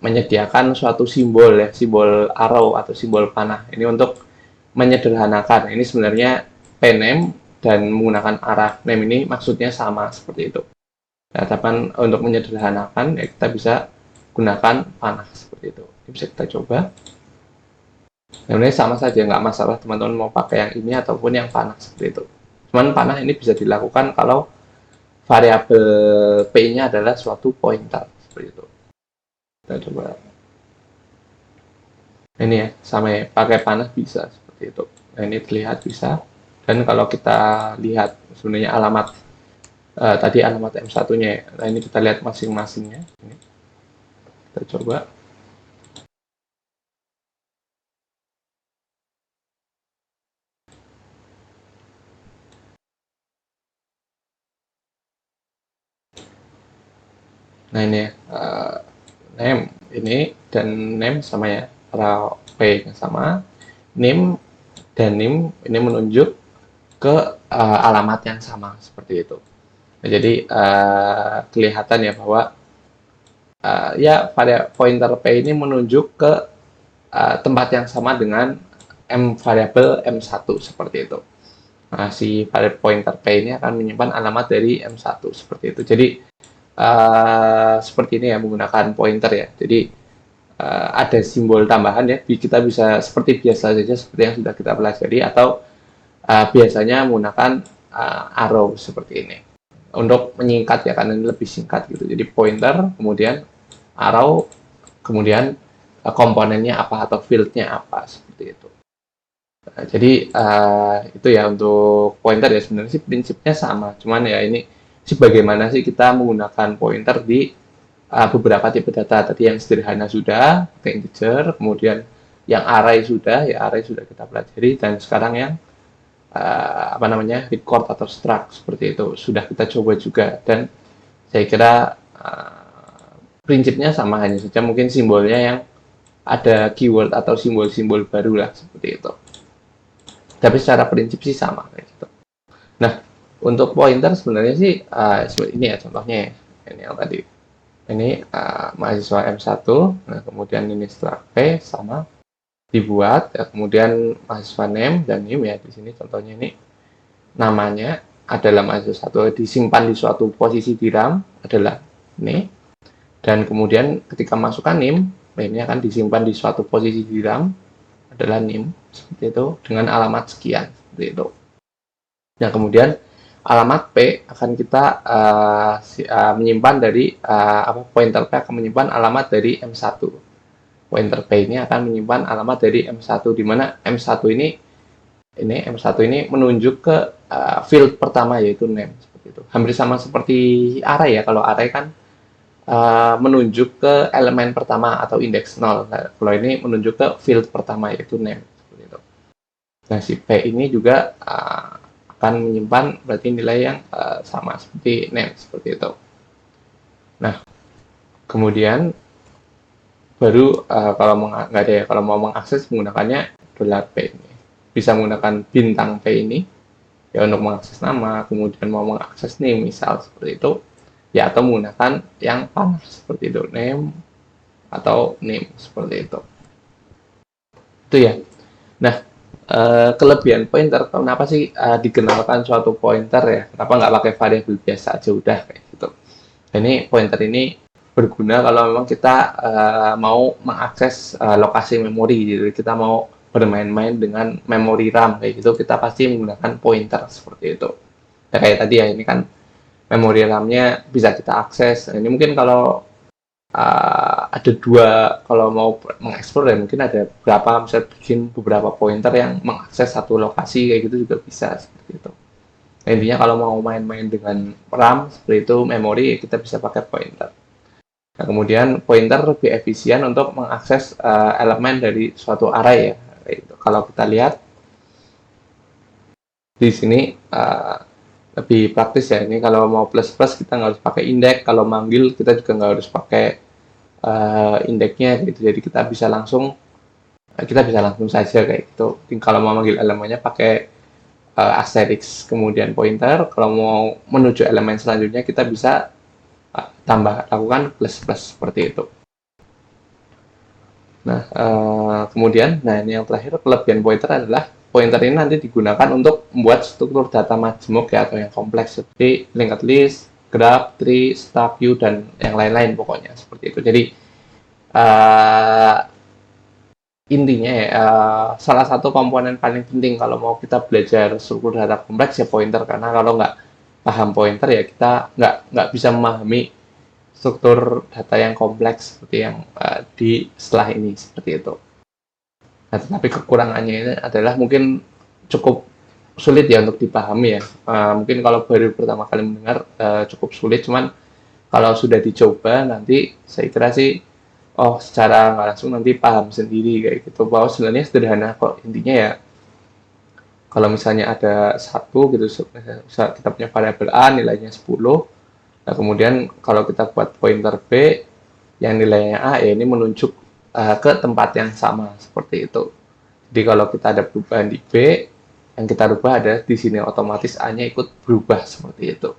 menyediakan suatu simbol ya, simbol arrow atau simbol panah. Ini untuk menyederhanakan. Ini sebenarnya pname dan menggunakan arah name ini maksudnya sama seperti itu. Nah, tapi untuk menyederhanakan ya kita bisa gunakan panah seperti itu. Ini bisa kita coba. Nah, ini sama saja, nggak masalah teman-teman mau pakai yang ini ataupun yang panah seperti itu. Cuman panah ini bisa dilakukan kalau variabel P-nya adalah suatu pointer seperti itu. Kita coba. Ini ya, sama ya, pakai panah bisa seperti itu. Nah, ini terlihat bisa. Dan kalau kita lihat sebenarnya alamat tadi alamat M1-nya ya. Nah, ini kita lihat masing-masingnya. Ini. Kita coba. Nah, ini ya, name ini dan name sama ya, P-nya sama, name dan name ini menunjuk ke alamat yang sama seperti itu. Nah, jadi kelihatan ya bahwa ya pada pointer P ini menunjuk ke tempat yang sama dengan variabel M1 seperti itu. Nah, si variabel pointer P ini akan menyimpan alamat dari M1 seperti itu. Jadi seperti ini ya menggunakan pointer ya. Jadi ada simbol tambahan ya. Kita bisa seperti biasa saja seperti yang sudah kita pelajari atau biasanya menggunakan arrow seperti ini. Untuk menyingkat ya, karena ini lebih singkat gitu. Jadi pointer, kemudian arrow, kemudian komponennya apa atau fieldnya apa seperti itu. Nah, jadi itu ya untuk pointer ya, sebenarnya sih prinsipnya sama. Cuman ya ini sih bagaimana sih kita menggunakan pointer di beberapa tipe data. Tadi yang sederhana sudah, pakai integer, kemudian yang array sudah kita pelajari, dan sekarang yang apa namanya, record atau struct seperti itu. Sudah kita coba juga, dan saya kira prinsipnya sama, hanya saja mungkin simbolnya yang ada keyword atau simbol-simbol baru lah seperti itu. Tapi secara prinsip sih sama kayak gitu. Nah, untuk pointer sebenarnya sih ini ya contohnya ya. Ini yang tadi. Ini mahasiswa M1, nah kemudian ini struct P sama dibuat, ya, kemudian mahasiswa name dan name ya di sini contohnya ini namanya adalah mahasiswa 1 disimpan di suatu posisi di RAM adalah ini, dan kemudian ketika masukkan name-nya akan disimpan di suatu posisi di RAM adalah name seperti itu dengan alamat sekian seperti itu. Nah kemudian alamat P akan kita menyimpan dari pointer P akan menyimpan alamat dari M1. Pointer P ini akan menyimpan alamat dari M1, di mana M1 ini menunjuk ke field pertama yaitu name seperti itu. Hampir sama seperti array ya. Kalau array kan menunjuk ke elemen pertama atau indeks 0. Nah, kalau ini menunjuk ke field pertama yaitu name seperti itu. Nah, si P ini juga akan menyimpan berarti nilai yang sama seperti name seperti itu. Nah, kemudian baru kalau mau mengakses menggunakannya $P ini. Bisa menggunakan bintang P ini ya untuk mengakses nama, kemudian mau mengakses name misal seperti itu ya, atau menggunakan yang panah seperti itu, name atau name seperti itu ya. Nah, kelebihan pointer, kenapa sih dikenalkan suatu pointer ya, kenapa nggak pakai variabel biasa aja udah kayak gitu. Ini pointer ini berguna kalau memang kita mau mengakses lokasi memori, jadi kita mau bermain-main dengan memori RAM kayak gitu, kita pasti menggunakan pointer seperti itu. Ya, kayak tadi ya, ini kan memori RAM-nya bisa kita akses. Nah, ini mungkin kalau ada dua, kalau mau mengeksplor ya mungkin ada berapa, bisa bikin beberapa pointer yang mengakses satu lokasi kayak gitu juga bisa seperti itu. Nah, intinya kalau mau main-main dengan RAM seperti itu, memori, kita bisa pakai pointer. Nah, kemudian pointer lebih efisien untuk mengakses elemen dari suatu array ya. Kalau kita lihat di sini lebih praktis ya. Ini kalau mau plus kita nggak harus pakai indeks, kalau manggil kita juga nggak harus pakai indeksnya gitu. Jadi kita bisa langsung saja kayak gitu. Kalau mau manggil elemennya pakai asterisk kemudian pointer, kalau mau menuju elemen selanjutnya kita bisa lakukan plus seperti itu. Nah, kemudian, ini yang terakhir, kelebihan pointer adalah pointer ini nanti digunakan untuk membuat struktur data majemuk ya, atau yang kompleks seperti linked list, graph, tree, stack view, dan yang lain-lain pokoknya seperti itu. Jadi intinya ya, salah satu komponen paling penting kalau mau kita belajar struktur data kompleks ya pointer, karena kalau nggak paham pointer ya kita nggak bisa memahami struktur data yang kompleks seperti yang di setelah ini seperti itu. Nah, tetapi kekurangannya ini adalah mungkin cukup sulit ya untuk dipahami ya. Mungkin kalau baru pertama kali mendengar cukup sulit, cuman kalau sudah dicoba nanti saya kira sih secara nggak langsung nanti paham sendiri kayak gitu, bahwa sebenarnya sederhana kok. Intinya ya kalau misalnya ada satu gitu, kita punya variabel A nilainya 10. Nah, kemudian kalau kita buat pointer B yang nilainya A, ya ini menunjuk ke tempat yang sama seperti itu. Jadi kalau kita ada perubahan di B, yang kita rubah ada di sini, otomatis A-nya ikut berubah seperti itu.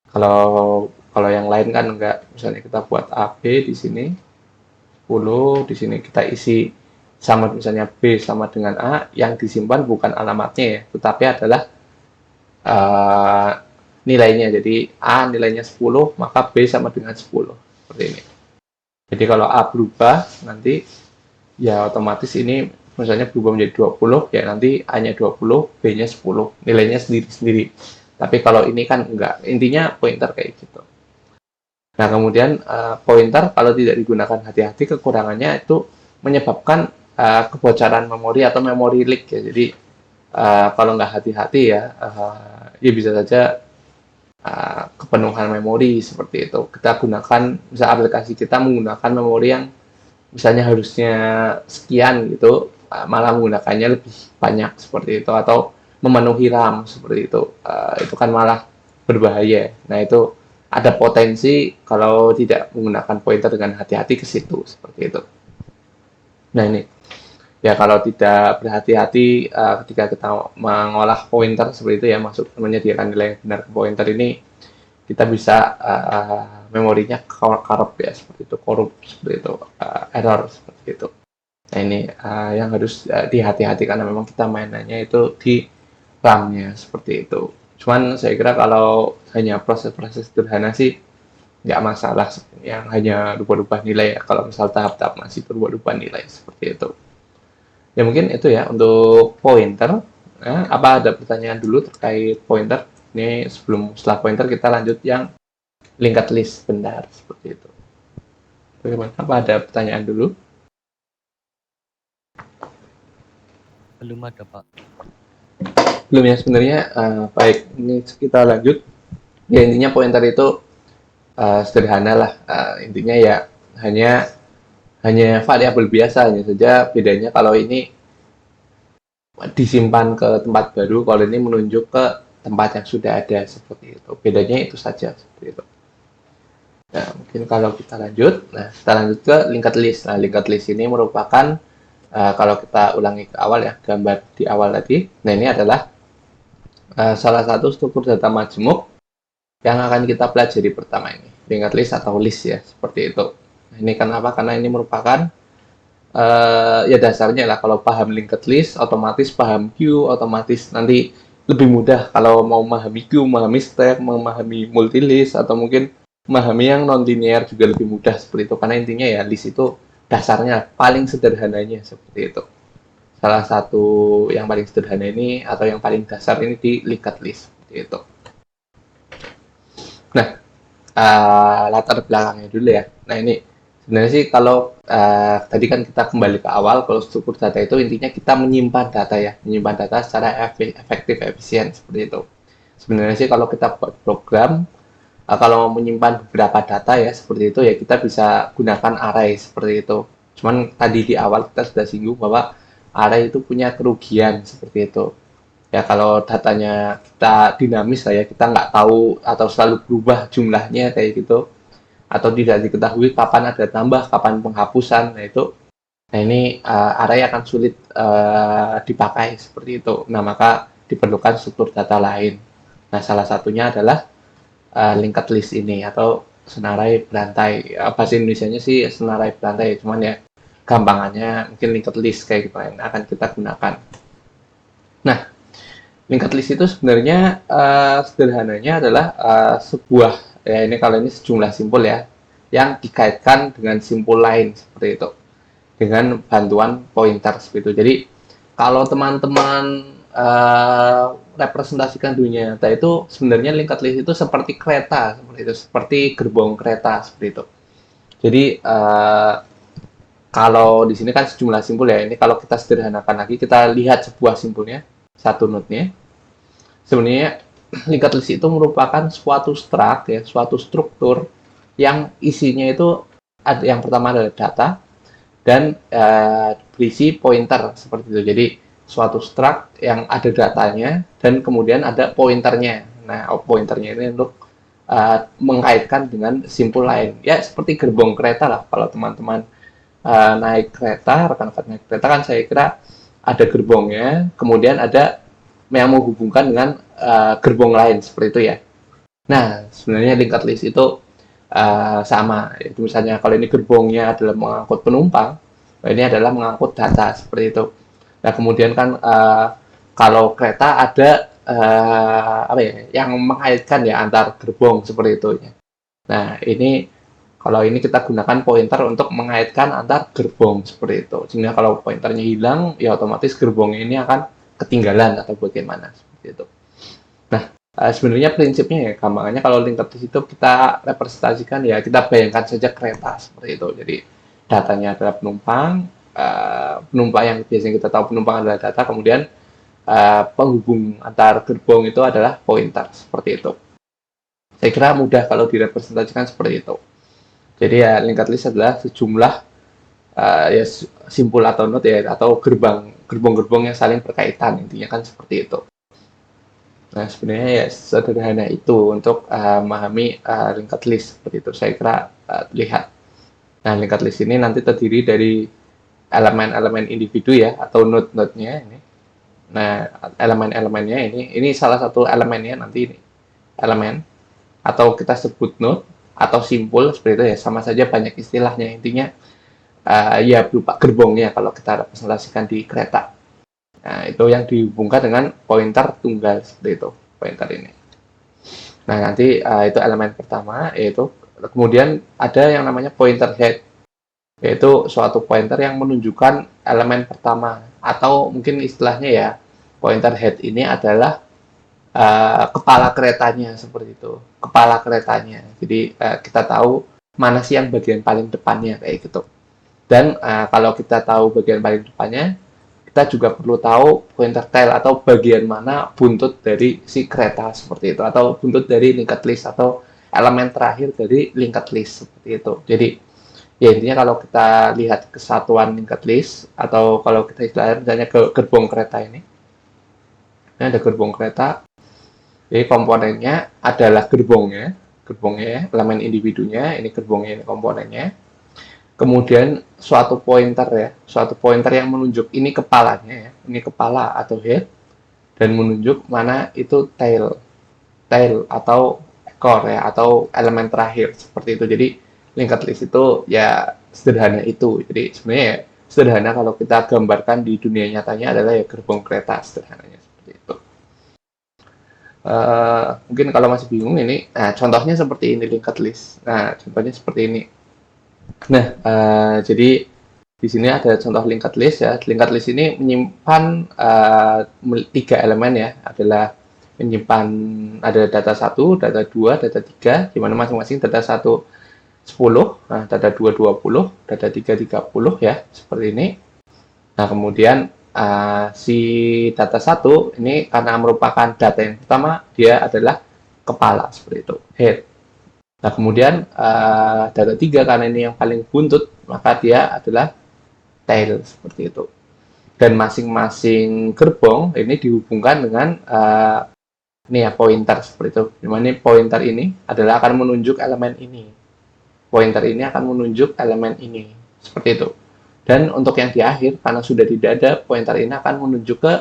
Kalau yang lain kan enggak, misalnya kita buat AB di sini 10, di sini kita isi sama, misalnya B sama dengan A, yang disimpan bukan alamatnya ya, tetapi adalah nilainya. Jadi A nilainya 10, maka B sama dengan 10 seperti ini. Jadi kalau A berubah nanti ya otomatis ini misalnya berubah menjadi 20, ya nanti A-nya 20, B-nya 10, nilainya sendiri-sendiri. Tapi kalau ini kan enggak, intinya pointer kayak gitu. Nah, kemudian pointer kalau tidak digunakan hati-hati, kekurangannya itu menyebabkan kebocoran memori atau memori leak ya. Jadi kalau nggak hati-hati ya bisa saja kepenuhan memori seperti itu. Kita gunakan, misal aplikasi kita menggunakan memori yang misalnya harusnya sekian gitu, malah menggunakannya lebih banyak seperti itu, atau memenuhi RAM seperti itu kan malah berbahaya. Nah, itu ada potensi kalau tidak menggunakan pointer dengan hati-hati ke situ seperti itu. Nah, ini ya kalau tidak berhati-hati ketika kita mengolah pointer seperti itu ya, maksud menyediakan nilai yang benar ke pointer ini, kita bisa memorinya korup ya, seperti itu, korup seperti itu, error seperti itu. Nah, ini yang harus dihati-hati karena memang kita mainannya itu di RAM-nya seperti itu. Cuman saya kira kalau hanya proses-proses sederhana sih nggak masalah, yang hanya rubah-rubah nilai ya, kalau misal tahap-tahap masih berubah-ubah nilai seperti itu. Ya mungkin itu ya untuk pointer. Apa ada pertanyaan dulu terkait pointer? Ini setelah pointer kita lanjut yang linked list benar seperti itu. Bagaimana? Apa ada pertanyaan dulu? Belum ada, Pak. Belum ya sebenarnya. Baik, ini kita lanjut. Ya intinya pointer itu sederhana lah. Intinya ya hanya variabel biasa, hanya saja bedanya kalau ini disimpan ke tempat baru, kalau ini menunjuk ke tempat yang sudah ada seperti itu. Bedanya itu saja seperti itu. Nah, mungkin kalau kita lanjut, kita lanjut ke linked list. Nah, linked list ini merupakan kalau kita ulangi ke awal ya, gambar di awal tadi. Nah, ini adalah salah satu struktur data majemuk yang akan kita pelajari pertama ini, linked list atau list ya, seperti itu. Nah, ini kenapa? Karena ini merupakan ya dasarnya lah, kalau paham linked list, otomatis paham queue, otomatis nanti lebih mudah kalau mau memahami queue, memahami stack, memahami multilist, atau mungkin memahami yang non-linear juga lebih mudah seperti itu. Karena intinya ya list itu dasarnya paling sederhananya seperti itu. Salah satu yang paling sederhana ini atau yang paling dasar ini di linked list seperti itu. Nah, latar belakangnya dulu ya. Nah, ini sebenarnya sih kalau tadi kan kita kembali ke awal, kalau struktur data itu intinya kita menyimpan data ya, menyimpan data secara efektif, efisien seperti itu. Sebenarnya sih kalau kita buat program, kalau mau menyimpan beberapa data ya seperti itu ya, kita bisa gunakan array seperti itu. Cuman tadi di awal kita sudah singgung bahwa array itu punya kerugian seperti itu. Ya kalau datanya kita dinamis lah ya, kita nggak tahu atau selalu berubah jumlahnya kayak gitu, atau tidak diketahui kapan ada tambah, kapan penghapusan. Nah ini array akan sulit dipakai seperti itu. Nah, maka diperlukan struktur data lain. Nah, salah satunya adalah linked list ini atau senarai berantai. Bahasa Indonesianya sih senarai berantai, cuman ya gampangannya mungkin linked list kayak gitu yang akan kita gunakan. Nah, linked list itu sebenarnya sederhananya adalah sebuah, ya ini kalau ini sejumlah simpul ya, yang dikaitkan dengan simpul lain seperti itu, dengan bantuan pointer seperti itu. Jadi kalau teman-teman representasikan dunia nyata itu, sebenarnya linked list itu seperti kereta, seperti itu, seperti gerbong kereta seperti itu. Jadi kalau di sini kan sejumlah simpul ya, ini kalau kita sederhanakan lagi, kita lihat sebuah simpulnya, satu node-nya. Sebenarnya linked list itu merupakan suatu struct ya, suatu struktur yang isinya itu ada, yang pertama adalah data dan berisi pointer seperti itu. Jadi suatu struct yang ada datanya dan kemudian ada pointernya. Nah, pointernya ini untuk mengaitkan dengan simpul lain. Ya seperti gerbong kereta lah. Kalau teman-teman naik kereta, rekan-rekan naik kereta kan saya kira ada gerbongnya, kemudian ada yang menghubungkan dengan gerbong lain seperti itu ya. Nah, sebenarnya linked list itu sama. Itu misalnya kalau ini gerbongnya adalah mengangkut penumpang, ini adalah mengangkut data seperti itu. Nah, kemudian kan kalau kereta ada apa ya, yang mengaitkan ya antar gerbong seperti itu ya. Nah, ini kalau ini kita gunakan pointer untuk mengaitkan antar gerbong seperti itu. Sehingga kalau pointernya hilang, ya otomatis gerbong ini akan ketinggalan atau bagaimana seperti itu. Nah, sebenarnya prinsipnya ya gampangannya kalau linked list itu kita representasikan ya, kita bayangkan saja kereta seperti itu. Jadi datanya adalah penumpang, penumpang yang biasanya kita tahu penumpang adalah data, kemudian penghubung antar gerbong itu adalah pointer seperti itu. Saya kira mudah kalau direpresentasikan seperti itu. Jadi ya linked list adalah sejumlah ya simpul atau node ya, atau gerbong-gerbong yang saling berkaitan, intinya kan seperti itu. Nah, sebenarnya ya sederhana itu untuk memahami linked list seperti itu. Saya kira lihat. Nah, linked list ini nanti terdiri dari elemen-elemen individu ya atau node-node-nya ini. Nah, elemen-elemennya ini salah satu elemennya nanti ini. Elemen atau kita sebut node atau simpul seperti itu ya, sama saja banyak istilahnya. Intinya ya berupa gerbongnya kalau kita representasikan di kereta. Nah, itu yang dihubungkan dengan pointer tunggal seperti itu, pointer ini. Nah, nanti itu elemen pertama, yaitu kemudian ada yang namanya pointer head, yaitu suatu pointer yang menunjukkan elemen pertama, atau mungkin istilahnya ya, pointer head ini adalah kepala keretanya seperti itu, kepala keretanya. Jadi kita tahu mana sih yang bagian paling depannya kayak gitu. Dan kalau kita tahu bagian paling depannya, kita juga perlu tahu pointer tail atau bagian mana buntut dari si kereta seperti itu, atau buntut dari linked list atau elemen terakhir dari linked list seperti itu. Jadi ya intinya kalau kita lihat kesatuan linked list atau kalau kita istilahnya misalnya ke gerbong kereta ini ada gerbong kereta, jadi komponennya adalah gerbongnya ya, elemen individunya, ini gerbongnya, ini komponennya. Kemudian suatu pointer yang menunjuk ini kepalanya ya, ini kepala atau head, dan menunjuk mana itu tail atau ekor ya, atau elemen terakhir seperti itu. Jadi linked list itu ya sederhana itu. Jadi sebenarnya ya, sederhana kalau kita gambarkan di dunia nyatanya adalah ya gerbong kereta sederhananya seperti itu. Mungkin kalau masih bingung ini, nah contohnya seperti ini linked list. Nah contohnya seperti ini. Nah, jadi di sini ada contoh linked list ya. Linked list ini menyimpan 3 elemen ya, adalah menyimpan ada data 1, data 2, data 3, di mana masing-masing data 1 10, nah data 2 20, data 3 30 ya, seperti ini. Nah, kemudian si data 1 ini karena merupakan data yang pertama, dia adalah kepala seperti itu, head. Nah, kemudian data 3 karena ini yang paling buntut, maka dia adalah tail seperti itu. Dan masing-masing gerbong ini dihubungkan dengan ini ya pointer seperti itu. Dimana pointer ini adalah akan menunjuk elemen ini. Pointer ini akan menunjuk elemen ini seperti itu. Dan untuk yang di akhir karena sudah tidak ada, pointer ini akan menunjuk ke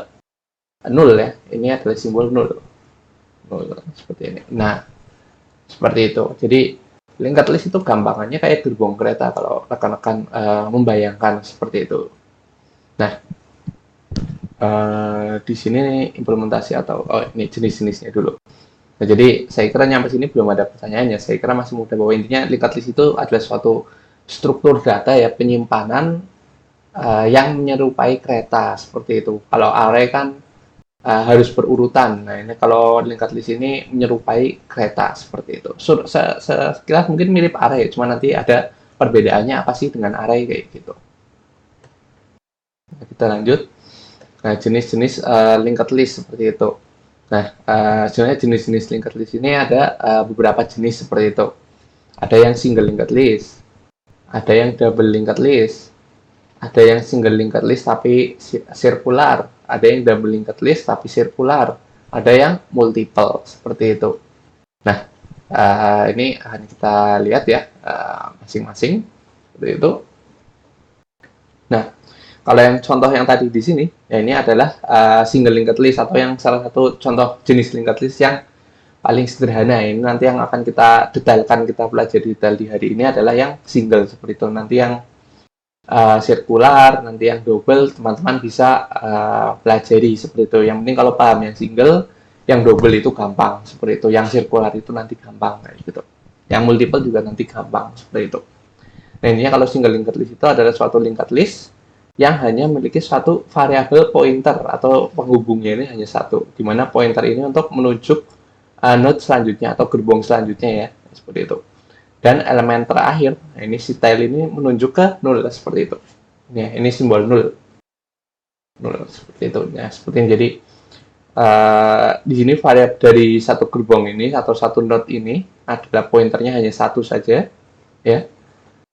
0 ya. Ini adalah simbol 0. 0 seperti ini. Nah, seperti itu. Jadi linked list itu gampangannya kayak gerbong kereta kalau rekan-rekan membayangkan seperti itu. Nah, di sini implementasi atau ini jenis-jenisnya dulu. Nah, jadi saya kira nyampe sini belum ada pertanyaannya. Saya kira masih mudah bahwa intinya linked list itu adalah suatu struktur data ya, penyimpanan yang menyerupai kereta seperti itu. Kalau array kan harus berurutan. Nah, ini kalau linked list ini menyerupai kereta seperti itu. Sekilas mungkin mirip array, cuma nanti ada perbedaannya apa sih dengan array kayak gitu. Nah, kita lanjut. Nah, jenis-jenis linked list seperti itu. Nah, sebenarnya jenis-jenis linked list ini ada beberapa jenis seperti itu. Ada yang single linked list, ada yang double linked list, ada yang single linked list tapi sirkular, ada yang double linked list tapi sirkular, ada yang multiple seperti itu. Nah, ini akan kita lihat ya masing-masing seperti itu. Nah, kalau yang contoh yang tadi di sini, ya ini adalah single linked list atau yang salah satu contoh jenis linked list yang paling sederhana. Ini nanti yang akan kita detailkan, kita pelajari detail di hari ini adalah yang single seperti itu. Nanti yang sirkular, nanti yang double, teman-teman bisa pelajari seperti itu. Yang penting kalau paham yang single, yang double itu gampang seperti itu. Yang sirkular itu nanti gampang kayak gitu. Yang multiple juga nanti gampang seperti itu. Nah, intinya kalau single linked list itu adalah suatu linked list yang hanya memiliki suatu variabel pointer atau penghubungnya ini hanya satu, di mana pointer ini untuk menunjuk node selanjutnya atau gerbong selanjutnya ya, seperti itu. Dan elemen terakhir, nah ini si tail ini menunjuk ke 0 seperti itu. Ini simbol 0. 0 seperti itu. Nah, seperti ini. Jadi di sini variabel dari satu gerbong ini atau satu node ini adalah pointernya hanya satu saja, ya.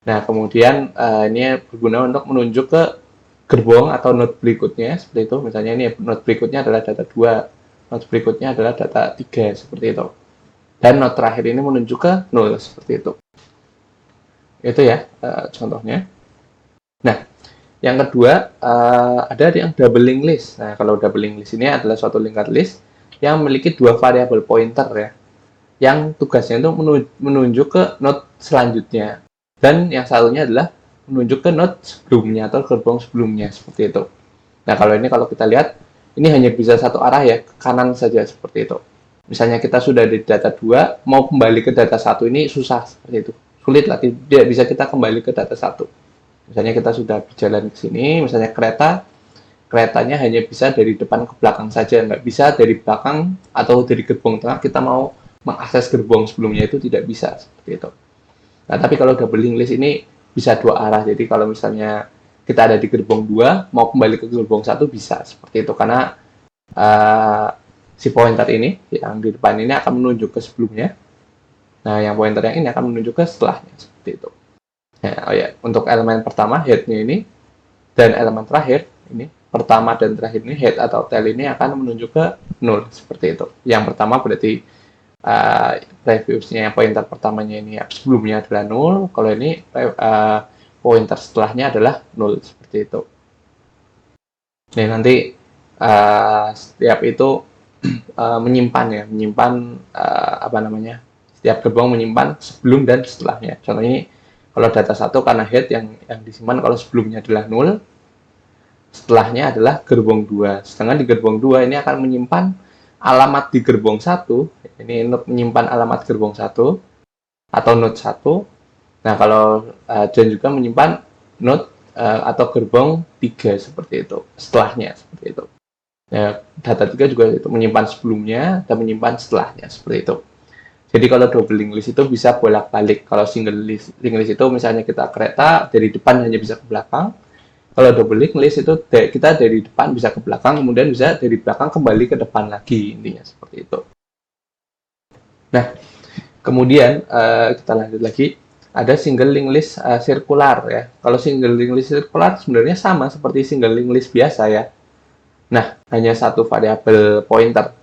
Nah, kemudian ini berguna untuk menunjuk ke gerbong atau node berikutnya seperti itu. Misalnya ini node berikutnya adalah data 2. node berikutnya adalah data 3 seperti itu. Dan node terakhir ini menuju ke 0 seperti itu. Itu ya contohnya. Nah, yang kedua ada yang double linked list. Nah, kalau double linked list ini adalah suatu linked list yang memiliki dua variabel pointer ya, yang tugasnya itu menunjuk ke node selanjutnya. Dan yang satunya adalah menunjuk ke node sebelumnya atau gerbong sebelumnya seperti itu. Nah, kalau kita lihat ini hanya bisa satu arah ya, ke kanan saja seperti itu. Misalnya kita sudah di data 2, mau kembali ke data 1 ini susah seperti itu. Sulit lah, tidak bisa kita kembali ke data 1. Misalnya kita sudah berjalan ke sini, misalnya keretanya hanya bisa dari depan ke belakang saja, nggak bisa dari belakang atau dari gerbong tengah kita mau mengakses gerbong sebelumnya, itu tidak bisa seperti itu. Nah, tapi kalau double linked list ini bisa dua arah. Jadi kalau misalnya kita ada di gerbong 2, mau kembali ke gerbong 1 bisa seperti itu, karena si pointer ini yang di depan ini akan menunjuk ke sebelumnya. Nah, yang pointer yang ini akan menunjuk ke setelahnya seperti itu. Ya, untuk elemen pertama head-nya ini dan elemen terakhir ini, pertama dan terakhir ini head atau tail ini akan menunjuk ke 0 seperti itu. Yang pertama berarti previousnya pointer pertamanya ini sebelumnya adalah 0, kalau ini pointer setelahnya adalah 0 seperti itu. Nah, nanti setiap itu menyimpan setiap gerbong menyimpan sebelum dan setelahnya. Contoh ini kalau data 1 karena head yang disimpan kalau sebelumnya adalah 0, setelahnya adalah gerbong 2. Sedangkan di gerbong 2 ini akan menyimpan alamat di gerbong 1, ini menyimpan alamat gerbong 1 atau node 1. Nah, kalau dan juga menyimpan node atau gerbong 3 seperti itu, setelahnya seperti itu. Ya, data 3 juga itu menyimpan sebelumnya dan menyimpan setelahnya seperti itu. Jadi kalau double linked list itu bisa bolak-balik. Kalau single linked list itu misalnya kita kereta dari depan hanya bisa ke belakang. Kalau double linked list itu kita dari depan bisa ke belakang, kemudian bisa dari belakang kembali ke depan lagi, intinya seperti itu. Nah, kemudian kita lanjut lagi, ada single linked list sirkular ya. Kalau single linked list sirkular sebenarnya sama seperti single linked list biasa ya. Nah, hanya satu variabel pointer.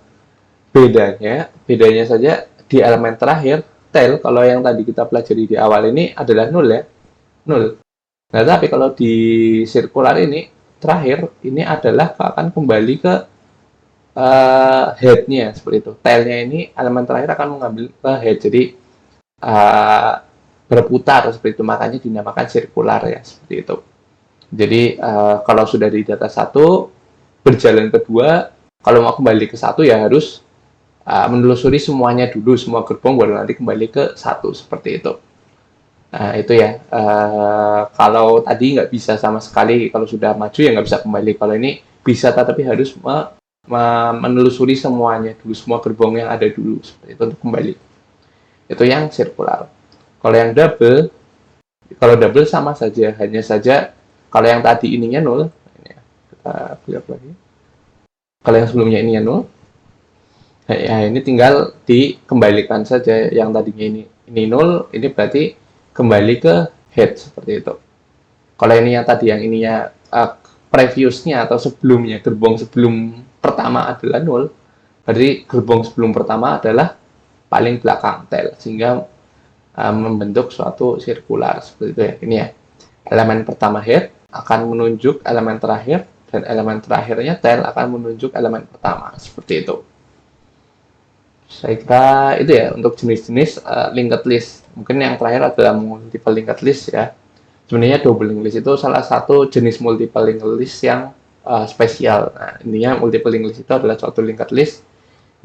Bedanya saja di elemen terakhir, tail, kalau yang tadi kita pelajari di awal ini adalah 0 ya. 0. Nah, tapi kalau di sirkular ini, terakhir, ini adalah akan kembali ke head-nya, seperti itu. Tail-nya ini, elemen terakhir akan mengambil ke head, jadi berputar, seperti itu. Makanya dinamakan sirkular ya, seperti itu. Jadi, kalau sudah di data 1, berjalan ke 2, kalau mau kembali ke 1 ya harus menelusuri semuanya dulu, semua gerbong, baru nanti kembali ke 1, seperti itu. Nah, itu ya, kalau tadi nggak bisa sama sekali, kalau sudah maju ya nggak bisa kembali. Kalau ini bisa, tapi harus menelusuri semuanya dulu, semua gerbong yang ada dulu, seperti itu untuk kembali. Itu yang sirkular. Kalau yang double, sama saja, hanya saja kalau yang tadi ininya 0, ini ya, kita lihat lagi. Kalau yang sebelumnya ininya 0, ya ini tinggal dikembalikan saja, yang tadinya ini 0, ini berarti kembali ke head seperti itu. Kalau ini yang tadi yang ininya previousnya atau sebelumnya, gerbong sebelum pertama adalah 0, berarti gerbong sebelum pertama adalah paling belakang tail, sehingga membentuk suatu sirkular seperti itu ya. Ini ya, elemen pertama head akan menunjuk elemen terakhir, dan elemen terakhirnya tail akan menunjuk elemen pertama, seperti itu. Saya kira itu ya untuk jenis-jenis linked list. Mungkin yang terakhir adalah multiple linked list ya. Sebenarnya double linked list itu salah satu jenis multiple linked list yang spesial. Nah, intinya multiple linked list itu adalah suatu linked list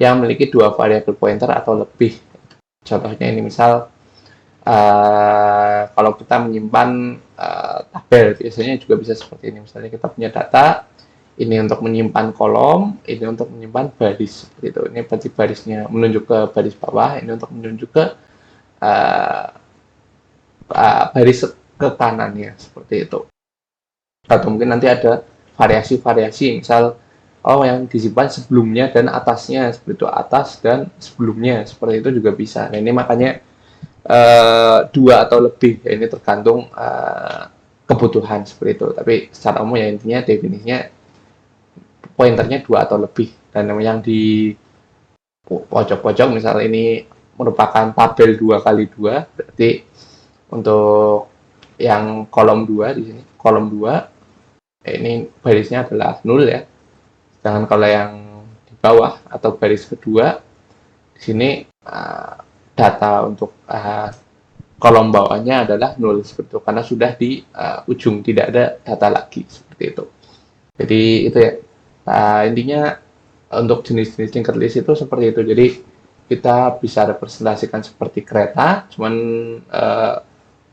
yang memiliki dua variabel pointer atau lebih. Contohnya ini misal kalau kita menyimpan tabel, biasanya juga bisa seperti ini. Misalnya kita punya data, ini untuk menyimpan kolom, ini untuk menyimpan baris. Seperti itu. Ini berarti barisnya menunjuk ke baris bawah, ini untuk menunjuk ke baris ke kanannya, seperti itu. Atau mungkin nanti ada variasi-variasi, misal yang disimpan sebelumnya dan atasnya, seperti itu, atas dan sebelumnya, seperti itu juga bisa. Nah, ini makanya dua atau lebih, ya, ini tergantung kebutuhan seperti itu. Tapi secara umum ya intinya definisinya pointernya dua atau lebih Dan yang di pojok-pojok misal ini merupakan tabel 2x2, berarti untuk yang kolom 2 di sini, kolom 2 ini barisnya adalah 0 ya. Sedangkan kalau yang di bawah atau baris kedua di sini data untuk kolom bawahnya adalah 0 seperti itu, karena sudah di ujung, tidak ada data lagi seperti itu. Jadi itu ya, intinya untuk jenis-jenis linked list itu seperti itu. Jadi kita bisa representasikan seperti kereta, cuman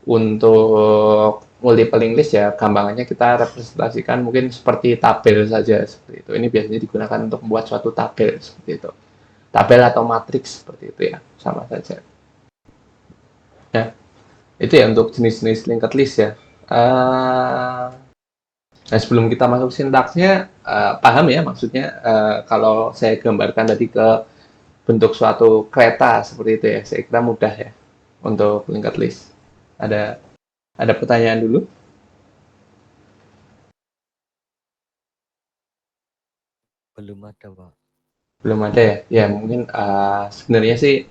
untuk multiple linked list ya gampangannya kita representasikan mungkin seperti tabel saja seperti itu. Ini biasanya digunakan untuk membuat suatu tabel seperti itu. Tabel atau matriks seperti itu ya, sama saja. Ya, itu ya untuk jenis-jenis linked list ya. Nah, sebelum kita masuk sintaksnya, paham ya maksudnya kalau saya gambarkan tadi ke bentuk suatu kereta seperti itu ya, saya kira mudah ya untuk linked list. Ada pertanyaan dulu? Belum ada, Pak. Belum ada ya? Ya mungkin sebenarnya sih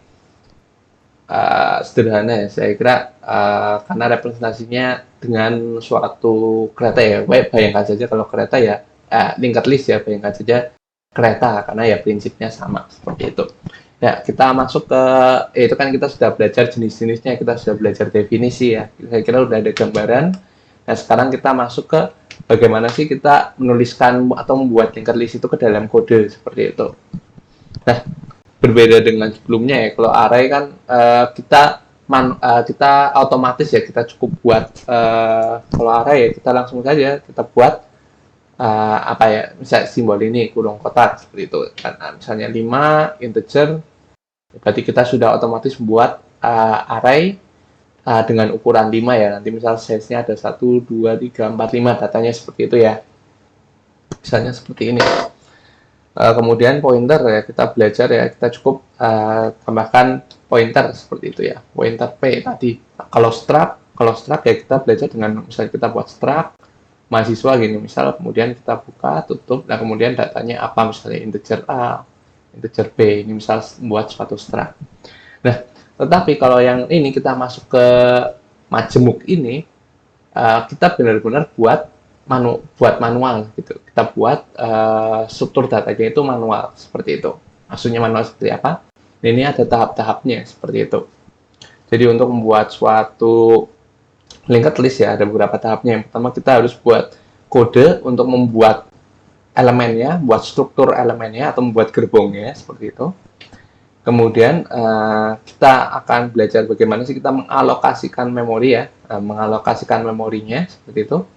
sederhana ya. Saya kira karena representasinya dengan suatu kereta ya, bayangkan saja kalau kereta ya, linked list ya, bayangkan saja kereta karena ya prinsipnya sama seperti itu. Ya, kita masuk ke itu kan kita sudah belajar jenis-jenisnya, kita sudah belajar definisi ya. Saya kira udah ada gambaran. Nah, sekarang kita masuk ke bagaimana sih kita menuliskan atau membuat linked list itu ke dalam kode seperti itu. Nah, berbeda dengan sebelumnya ya, kalau array kan kita otomatis ya, kita cukup buat kalau array ya kita langsung saja kita buat apa ya, misalnya simbol ini kurung kotak seperti itu kan, misalnya 5 integer, berarti kita sudah otomatis membuat array dengan ukuran 5 ya, nanti misal size-nya ada 1, 2, 3, 4, 5, datanya seperti itu ya, misalnya seperti ini. Kemudian pointer ya, kita belajar ya, kita cukup tambahkan pointer seperti itu ya, pointer p tadi. Kalau struct ya kita belajar dengan misalnya kita buat struct mahasiswa gini misal, kemudian kita buka tutup, nah kemudian datanya apa, misalnya integer A, integer B, ini misal membuat suatu struct. Nah, tetapi kalau yang ini kita masuk ke majemuk ini, kita benar-benar buat manual gitu. Kita buat struktur datanya itu manual seperti itu. Maksudnya manual seperti apa? Ini ada tahap-tahapnya seperti itu. Jadi untuk membuat suatu linked list ya ada beberapa tahapnya. Yang pertama kita harus buat kode untuk membuat elemennya, buat struktur elemennya atau membuat gerbongnya seperti itu. Kemudian kita akan belajar bagaimana sih kita mengalokasikan memori ya, mengalokasikan memorinya seperti itu.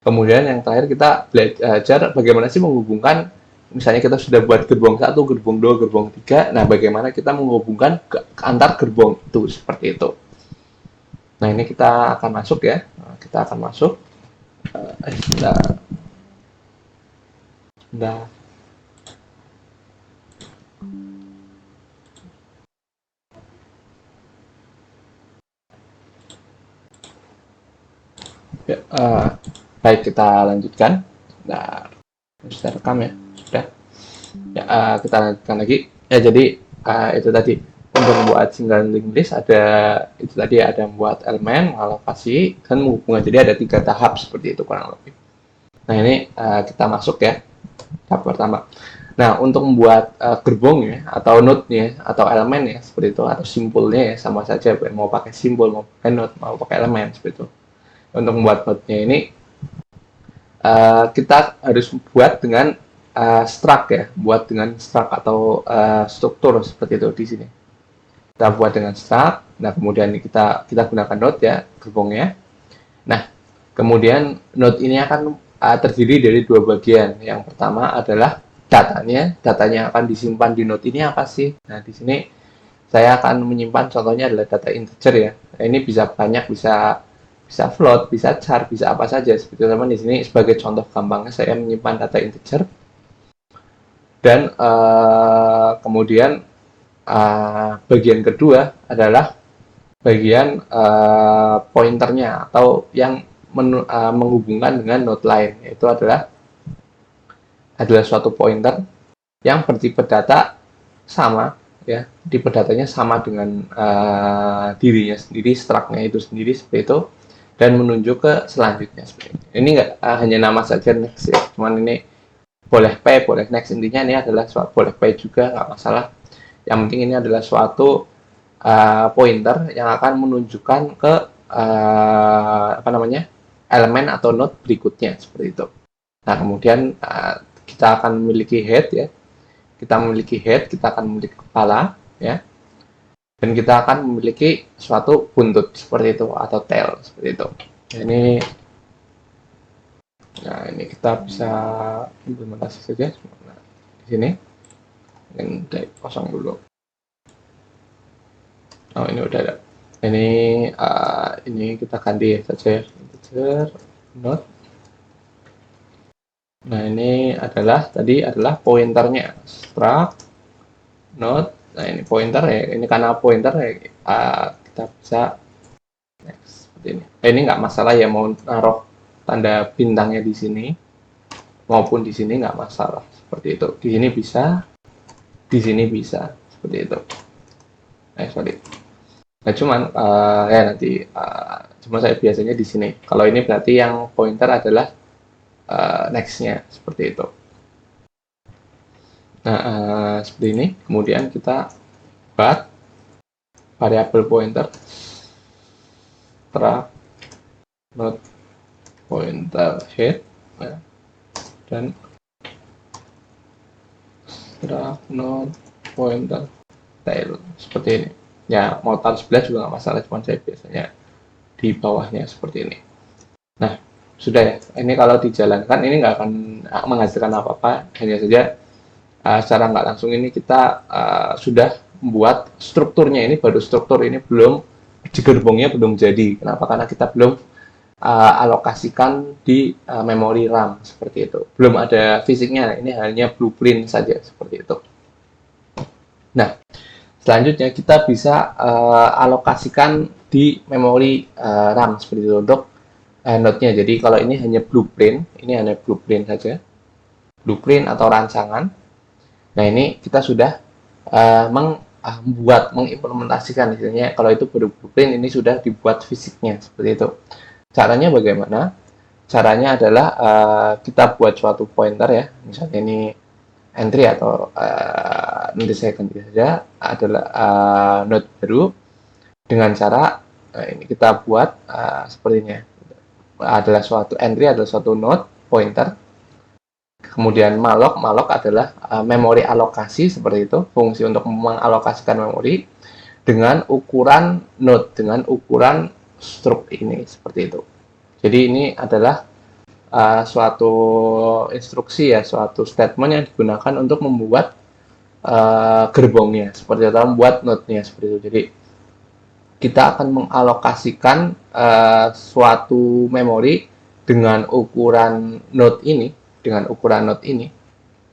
Kemudian yang terakhir kita belajar bagaimana sih menghubungkan, misalnya kita sudah buat gerbong 1, gerbong 2, gerbong 3, nah bagaimana kita menghubungkan ke antar gerbong itu seperti itu. Nah, ini kita akan masuk ya. Kita akan masuk. Ya, baik, kita lanjutkan. Nah, sudah rekam ya. Sudah. Ya, kita lanjutkan lagi. Ya, jadi itu tadi. Untuk membuat single linked list ada membuat elemen, mengalokasi, dan menghubungkan. Jadi ada 3 tahap seperti itu kurang lebih. Nah ini kita masuk ya tahap pertama. Nah untuk membuat gerbongnya atau node-nya atau elemennya seperti itu atau simpulnya ya sama saja, mau pakai simbol, mau pakai node, mau pakai elemen seperti itu. Untuk membuat node-nya ini kita harus buat dengan struct ya, buat dengan struct atau struktur seperti itu di sini. Kita buat dengan struct, nah kemudian kita gunakan node ya, gerbongnya. Nah, kemudian node ini akan terdiri dari 2 bagian. Yang pertama adalah datanya akan disimpan di node ini apa sih? Nah, di sini saya akan menyimpan contohnya adalah data integer ya. Nah, ini bisa banyak, bisa float, bisa char, bisa apa saja. Seperti teman di sini sebagai contoh gampangnya saya menyimpan data integer. Dan kemudian bagian kedua adalah bagian pointernya atau yang menghubungkan dengan node lain, yaitu adalah suatu pointer yang bertipe data sama, ya, tipe datanya sama dengan dirinya sendiri, struct-nya itu sendiri seperti itu, dan menunjuk ke selanjutnya seperti ini. Ini nggak hanya nama saja next ya, cuman ini boleh pay, boleh next, intinya ini adalah boleh pay juga nggak masalah. Yang penting ini adalah suatu pointer yang akan menunjukkan ke elemen atau node berikutnya seperti itu. Nah, kemudian kita akan memiliki head ya. Kita memiliki head, kita akan memiliki kepala ya. Dan kita akan memiliki suatu buntut seperti itu atau tail seperti itu. Nah, ini kita bisa implementasi saja. Nah, di sini yang kosong dulu. Oh, ini udah ada. Ini kita ganti saja integer node. Nah, ini tadi adalah pointernya, struct node. Nah, ini pointer ya. Ini karena pointer ya, kita bisa next seperti ini. Ini nggak masalah ya mau naruh tanda bintangnya di sini maupun di sini nggak masalah seperti itu. Di sini bisa, di sini bisa seperti itu. Nah, cuman nanti cuma saya biasanya di sini. Kalau ini berarti yang pointer adalah next-nya seperti itu. Nah, seperti ini. Kemudian kita buat variabel pointer struct node pointer head ya, dan struct node pointer tail seperti ini. Ya, mau taruh sebelah juga nggak masalah, cuma saya biasanya di bawahnya seperti ini. Nah, sudah ya. Ini kalau dijalankan ini nggak akan menghasilkan apa-apa, hanya saja secara nggak langsung ini kita sudah membuat strukturnya. Ini baru struktur, ini belum gerbongnya belum jadi. Kenapa? Karena kita belum alokasikan di memori RAM seperti itu. Belum ada fisiknya, ini hanya blueprint saja seperti itu. Nah, selanjutnya kita bisa alokasikan di memori RAM seperti itu untuk node-nya. Jadi kalau ini hanya blueprint saja, blueprint atau rancangan. Nah, ini kita sudah mengimplementasikan, misalnya kalau itu baru blueprint, ini sudah dibuat fisiknya seperti itu. Caranya bagaimana? Caranya adalah kita buat suatu pointer ya, misalnya ini entry atau nanti saya ganti saja adalah node baru dengan cara ini kita buat sepertinya adalah suatu entry, adalah suatu node pointer. Kemudian malloc adalah memori alokasi seperti itu, fungsi untuk mengalokasikan memori dengan ukuran node, dengan ukuran struct ini seperti itu. Jadi ini adalah suatu instruksi ya, suatu statement yang digunakan untuk membuat gerbongnya seperti itu, membuat node-nya seperti itu. Jadi kita akan mengalokasikan suatu memori dengan ukuran node ini,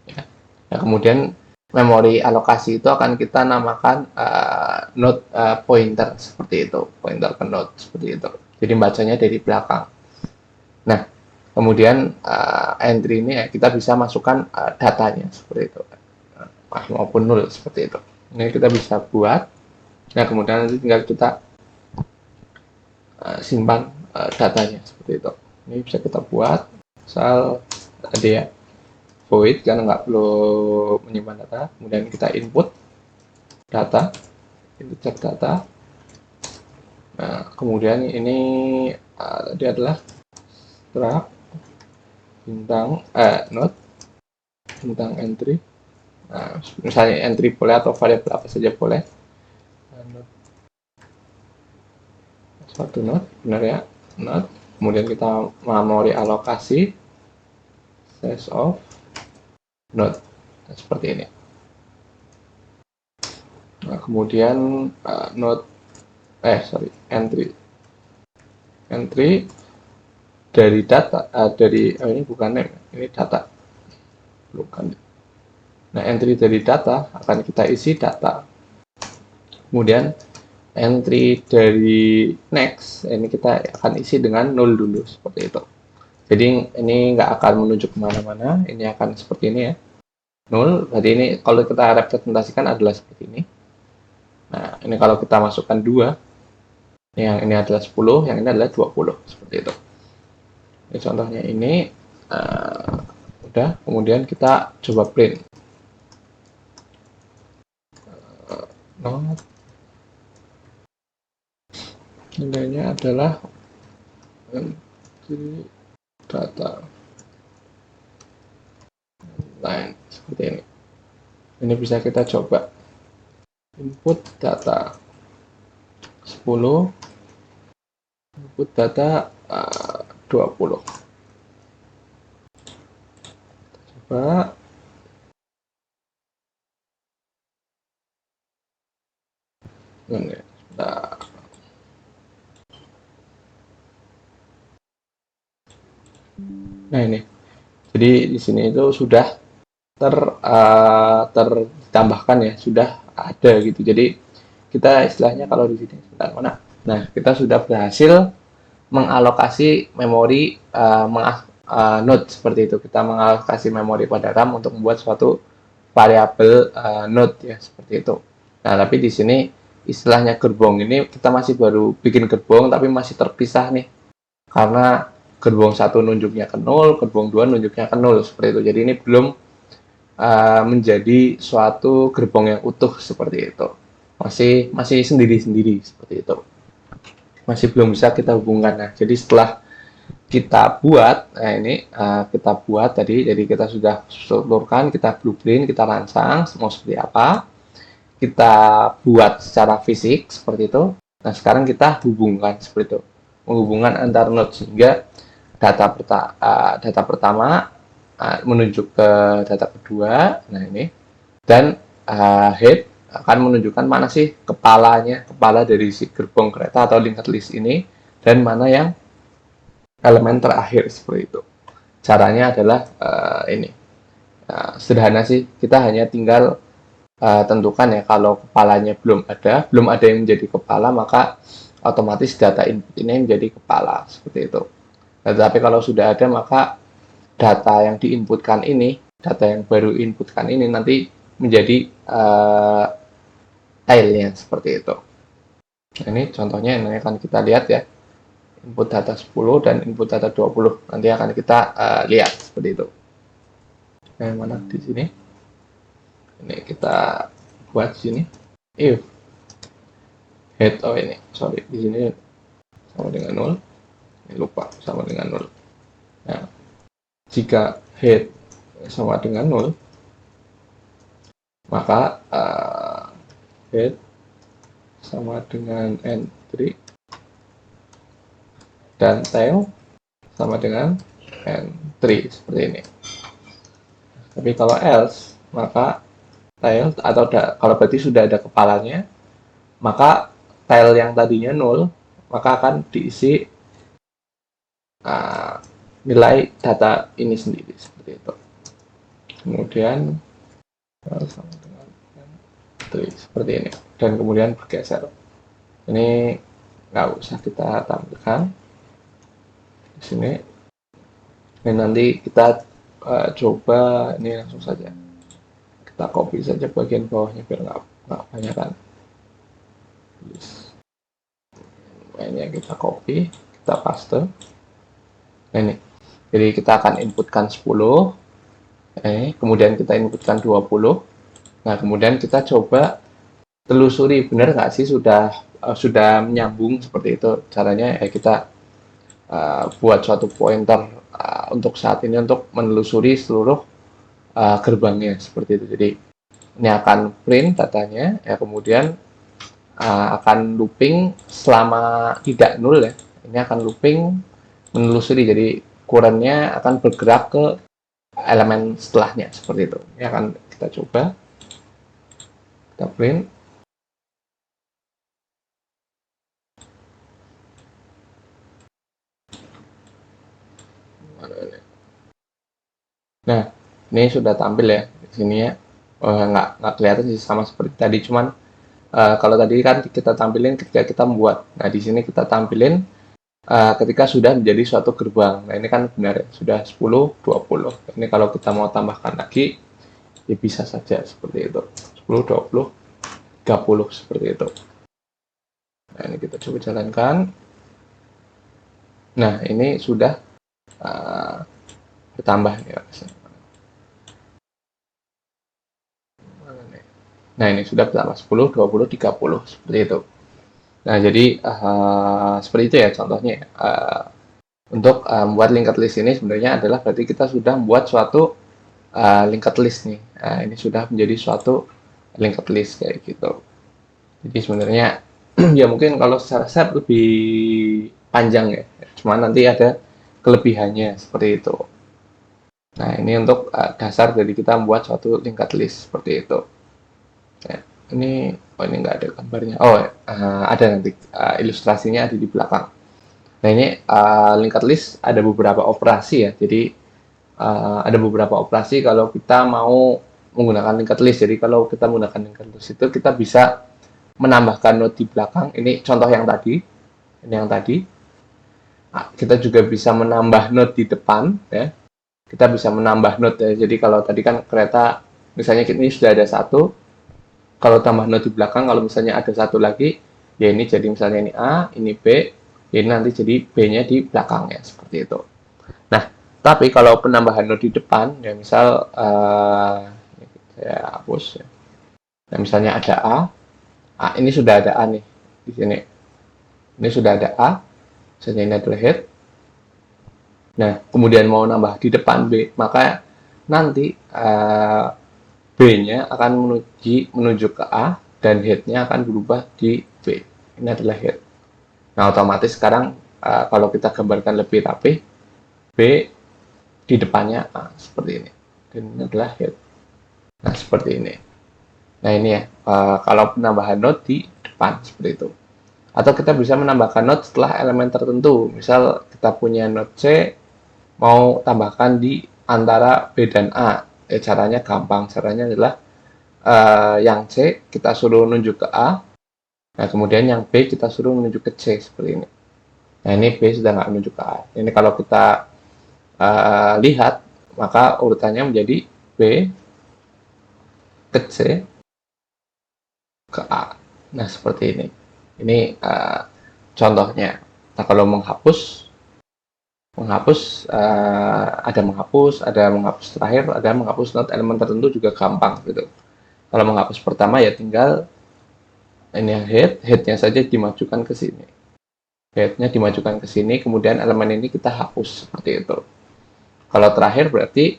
ya. Nah, kemudian memori alokasi itu akan kita namakan node pointer seperti itu, pointer ke node seperti itu. Jadi bacanya dari belakang. Nah, kemudian entry ini ya, kita bisa masukkan datanya seperti itu, maupun nol seperti itu. Ini kita bisa buat. Nah, kemudian nanti tinggal kita simpan datanya seperti itu. Ini bisa kita buat misal tadi ya, void karena nggak perlu menyimpan data. Kemudian kita input data, cek data. Nah, kemudian ini tadi adalah struct bintang node bintang entry. Nah, misalnya entry boleh atau variabel apa saja boleh. Suatu node, benar ya, node. Kemudian kita memori alokasi size of node, nah, seperti ini. Nah, kemudian node entry dari data ini bukan name, ini data, bukan. Nah, entry dari data akan kita isi data. Kemudian entry dari next ini kita akan isi dengan 0 dulu seperti itu. Jadi ini nggak akan menuju kemana-mana, ini akan seperti ini ya. 0, berarti ini kalau kita representasikan adalah seperti ini. Nah, ini kalau kita masukkan 2, yang ini adalah 10, yang ini adalah 20, seperti itu. Ini contohnya ini, udah, kemudian kita coba print. Nilainya adalah data line seperti ini. Ini bisa kita coba input data 10, input data 20. Coba ini. Nah ini, jadi di sini itu sudah tertambahkan ya, sudah ada gitu. Jadi kita istilahnya kalau di sini mana? Nah, kita sudah berhasil mengalokasi memori node seperti itu. Kita mengalokasi memori pada RAM untuk membuat suatu variabel node ya seperti itu. Nah, tapi di sini istilahnya gerbong ini kita masih baru bikin gerbong tapi masih terpisah nih. Karena gerbong 1 nunjuknya ke 0, gerbong 2 nunjuknya ke 0 seperti itu. Jadi ini belum menjadi suatu gerbong yang utuh seperti itu. Masih sendiri-sendiri seperti itu. Masih belum bisa kita hubungkan. Nah, jadi setelah kita buat, nah ini kita buat tadi, jadi kita sudah seluruhkan, kita blueprint, kita rancang mau seperti apa, kita buat secara fisik seperti itu. Nah, sekarang kita hubungkan seperti itu, menghubungkan antar node sehingga data pertama menunjuk ke data kedua, nah ini, dan head akan menunjukkan mana sih kepala dari si gerbong kereta atau linked list ini, dan mana yang elemen terakhir seperti itu. Caranya adalah ini sederhana sih, kita hanya tinggal tentukan ya, kalau kepalanya belum ada yang menjadi kepala, maka otomatis data input ini menjadi kepala seperti itu. Tetapi kalau sudah ada, maka data yang diinputkan ini, data yang baru inputkan ini nanti menjadi tailnya seperti itu. Nah, ini contohnya yang akan kita lihat ya, input data 10 dan input data 20 nanti akan kita lihat seperti itu. Nah, yang mana di sini? Ini kita buat sini if head, ini sorry, di sini sama dengan 0, ini lupa sama dengan 0. Nah, jika head sama dengan 0, maka head sama dengan N3 dan tail sama dengan N3 seperti ini. Tapi kalau else, maka tail atau kalau berarti sudah ada kepalanya, maka tail yang tadinya 0 maka akan diisi nilai data ini sendiri seperti itu. Kemudian sama dengan N3 seperti ini, dan kemudian bergeser. Ini nggak usah kita tampilkan di sini. Ini nanti kita coba ini langsung saja. Kita copy saja bagian bawahnya biar nggak banyak kan. Ini kita copy, kita paste. Nah, ini. Jadi kita akan inputkan 10. Kemudian kita inputkan 20. Nah, kemudian kita coba telusuri benar nggak sih sudah menyambung seperti itu. Caranya kita buat suatu pointer untuk saat ini untuk menelusuri seluruh gerbangnya seperti itu. Jadi ini akan print datanya ya, kemudian akan looping selama tidak 0 ya. Ini akan looping menelusuri, jadi kurangnya akan bergerak ke elemen setelahnya seperti itu. Ini akan kita coba, kita print. Nah, ini sudah tampil ya di sini ya. Nggak kelihatan sih, sama seperti tadi, cuman kalau tadi kan kita tampilin ketika kita membuat. Nah, di sini kita tampilin ketika sudah menjadi suatu gerbang. Nah, ini kan benar ya, sudah 10, 20. Ini kalau kita mau tambahkan lagi, Ya bisa saja seperti itu. 10, 20, 30 seperti itu. Nah, ini kita coba jalankan. Nah, ini sudah bertambah ya. Nah, ini sudah bertambah 10, 20, 30 seperti itu. Nah, jadi seperti itu ya contohnya. Untuk membuat linked list ini sebenarnya adalah berarti kita sudah membuat suatu linked list nih. Ini sudah menjadi suatu linked list kayak gitu. Jadi sebenarnya ya mungkin kalau secara set lebih panjang ya. Cuma nanti ada kelebihannya seperti itu. Nah, ini untuk dasar dari kita membuat suatu linked list seperti itu. Ya, ini nggak ada gambarnya. Ada nanti ilustrasinya ada di belakang. Nah, ini linked list ada beberapa operasi ya. Jadi ada beberapa operasi kalau kita mau menggunakan linked list. Jadi kalau kita menggunakan linked list itu kita bisa menambahkan node di belakang. Ini contoh yang tadi. Ini yang tadi. Kita juga bisa menambah node di depan ya. Kita bisa menambah node ya. Jadi kalau tadi kan kereta misalnya ini sudah ada satu, kalau tambah node di belakang, kalau misalnya ada satu lagi, ya ini jadi misalnya ini A, ini B, ya ini nanti jadi B-nya di belakang ya, seperti itu. Nah, tapi kalau penambahan node di depan, ya misal saya hapus ya. Nah, misalnya ada A, ini sudah ada A nih di sini. Ini sudah ada A, misalnya ini adalah head. Nah, kemudian mau nambah di depan B, maka nanti B-nya akan menuju ke A dan head-nya akan berubah di B. Ini adalah head. Nah, otomatis sekarang kalau kita gambarkan lebih rapi, B di depannya A seperti ini. Dan ini adalah head. Nah, seperti ini. Nah, ini ya, kalau penambahan node di depan seperti itu. Atau kita bisa menambahkan node setelah elemen tertentu. Misal kita punya node C, mau tambahkan di antara B dan A. Caranya gampang. Caranya adalah yang C kita suruh menunjuk ke A. Nah, kemudian yang B kita suruh menunjuk ke C seperti ini. Nah, ini B sudah nggak menunjuk ke A. Ini kalau kita lihat, maka urutannya menjadi B ke C ke A. Nah, seperti ini. Ini contohnya. Nah, kalau menghapus ada menghapus terakhir, ada menghapus node elemen tertentu juga gampang gitu. Kalau menghapus pertama ya tinggal ini yang headnya saja dimajukan ke sini. Headnya dimajukan ke sini, kemudian elemen ini kita hapus seperti itu. Kalau terakhir berarti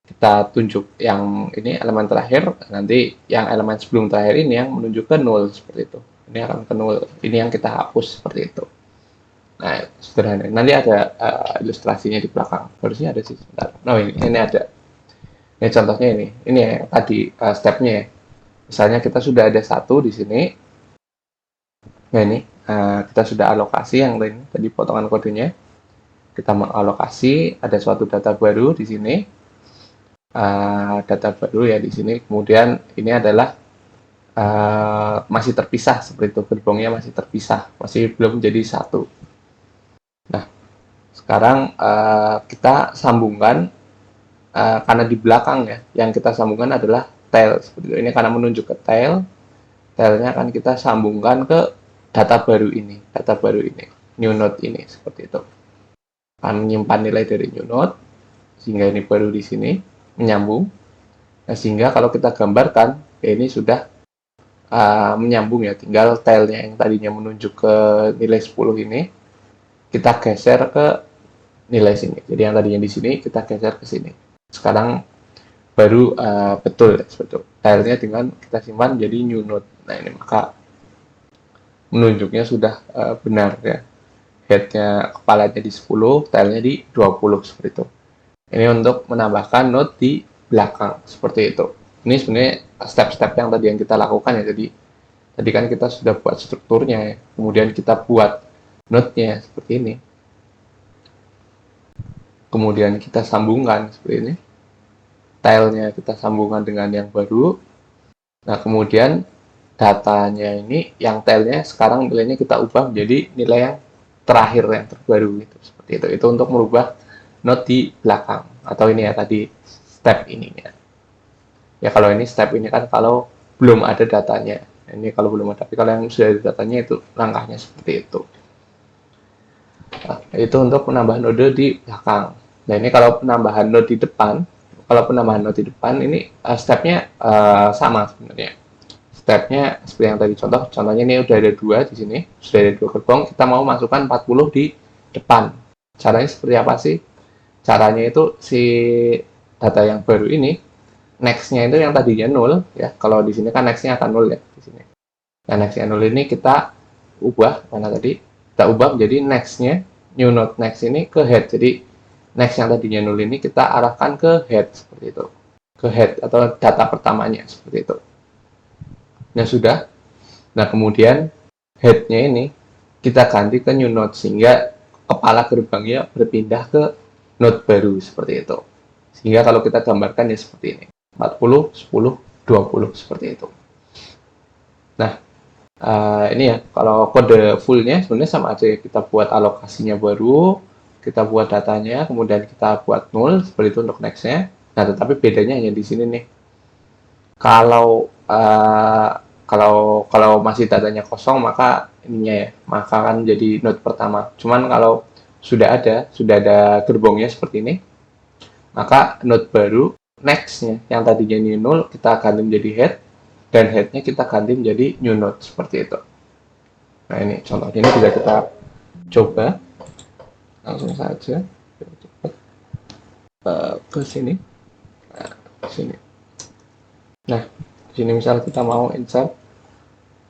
kita tunjuk yang ini elemen terakhir, nanti yang elemen sebelum terakhir ini yang menunjuk ke nol seperti itu. Ini akan ke nol. Ini yang kita hapus seperti itu. Nah, sederhana. Nanti ada ilustrasinya di belakang. Harusnya ada sih sebentar. Nah, ini ada. Ini contohnya ini. Ini ya tadi stepnya ya. Misalnya kita sudah ada satu di sini. Nah, ini kita sudah alokasi yang lain tadi potongan kodenya. Kita mengalokasi ada suatu data baru di sini. Data baru ya di sini. Kemudian ini adalah masih terpisah seperti itu. Gerbongnya masih terpisah. Masih belum menjadi satu. Nah, sekarang kita sambungkan karena di belakang ya, yang kita sambungkan adalah tail seperti itu. Ini karena menunjuk ke tailnya akan kita sambungkan ke data baru ini, new node ini seperti itu. Akan menyimpan nilai dari new node sehingga ini baru di sini menyambung. Nah, sehingga kalau kita gambarkan, ya ini sudah menyambung ya, tinggal tailnya yang tadinya menunjuk ke nilai 10 ini kita geser ke nilai sini. Jadi yang tadinya di sini kita geser ke sini. Sekarang baru betul ya, seperti itu. Tailnya dengan kita simpan jadi new node. Nah, ini maka menunjuknya sudah benar ya. Headnya kepalanya di 10, tailnya di 20 seperti itu. Ini untuk menambahkan node di belakang seperti itu. Ini sebenarnya step-step yang tadi yang kita lakukan ya. Jadi tadi kan kita sudah buat strukturnya ya. Kemudian kita buat node-nya seperti ini. Kemudian kita sambungkan seperti ini. Tailnya kita sambungkan dengan yang baru. Nah, kemudian datanya ini, yang tailnya sekarang nilainya kita ubah menjadi nilai yang terakhir, yang terbaru gitu. Seperti itu. Itu untuk merubah node di belakang, atau ini ya tadi step ininya. Ya kalau ini step ini kan kalau belum ada datanya, ini kalau belum ada, tapi kalau yang sudah ada datanya itu langkahnya seperti itu. Nah, itu untuk penambahan node di belakang. Nah ini kalau penambahan node di depan, ini stepnya sama sebenarnya. Stepnya seperti yang tadi contohnya ini udah ada 2 di sini, sudah ada 2 gerbong, kita mau masukkan 40 di depan. Caranya seperti apa sih? Caranya itu si data yang baru ini, next-nya itu yang tadinya 0 ya. Kalau di sini kan next-nya akan 0 ya di sini. Nah, next-nya 0 ini kita ubah mana tadi? Kita ubah menjadi next-nya new node next ini ke head. Jadi next yang tadinya 0 ini kita arahkan ke head seperti itu. Ke head atau data pertamanya seperti itu. Nah, sudah. Nah, kemudian head-nya ini kita ganti ke new node sehingga kepala gerbangnya berpindah ke node baru seperti itu. Sehingga kalau kita gambarkan ya seperti ini. 40, 10, 20 seperti itu. Nah, ini ya, kalau kode fullnya sebenarnya sama aja ya. Kita buat alokasinya baru, kita buat datanya, kemudian kita buat 0 seperti itu untuk next-nya. Nah, tetapi bedanya hanya di sini nih. Kalau masih datanya kosong, maka ininya ya, maka akan jadi node pertama. Cuman kalau sudah ada gerbongnya seperti ini, maka node baru next-nya yang tadinya ini 0 kita ganti menjadi head, dan head-nya kita ganti menjadi new node seperti itu. Nah ini contohnya, ini bisa kita coba langsung saja ke sini. Sini. Nah, di sini misal kita mau insert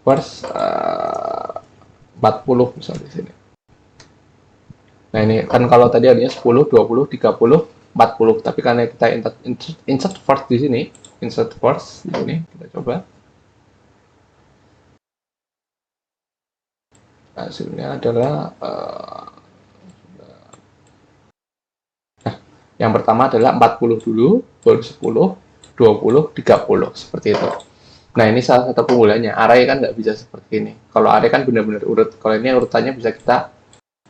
first 40 misal di sini. Nah ini kan kalau tadi adanya 10, 20, 30, 40, tapi karena kita insert first di sini, kita coba. Hasilnya adalah yang pertama adalah 40 dulu, baru 10, 20, 30 seperti itu. Nah ini salah satu keunggulannya. Array kan nggak bisa seperti ini. Kalau array kan benar-benar urut. Kalau ini urutannya bisa kita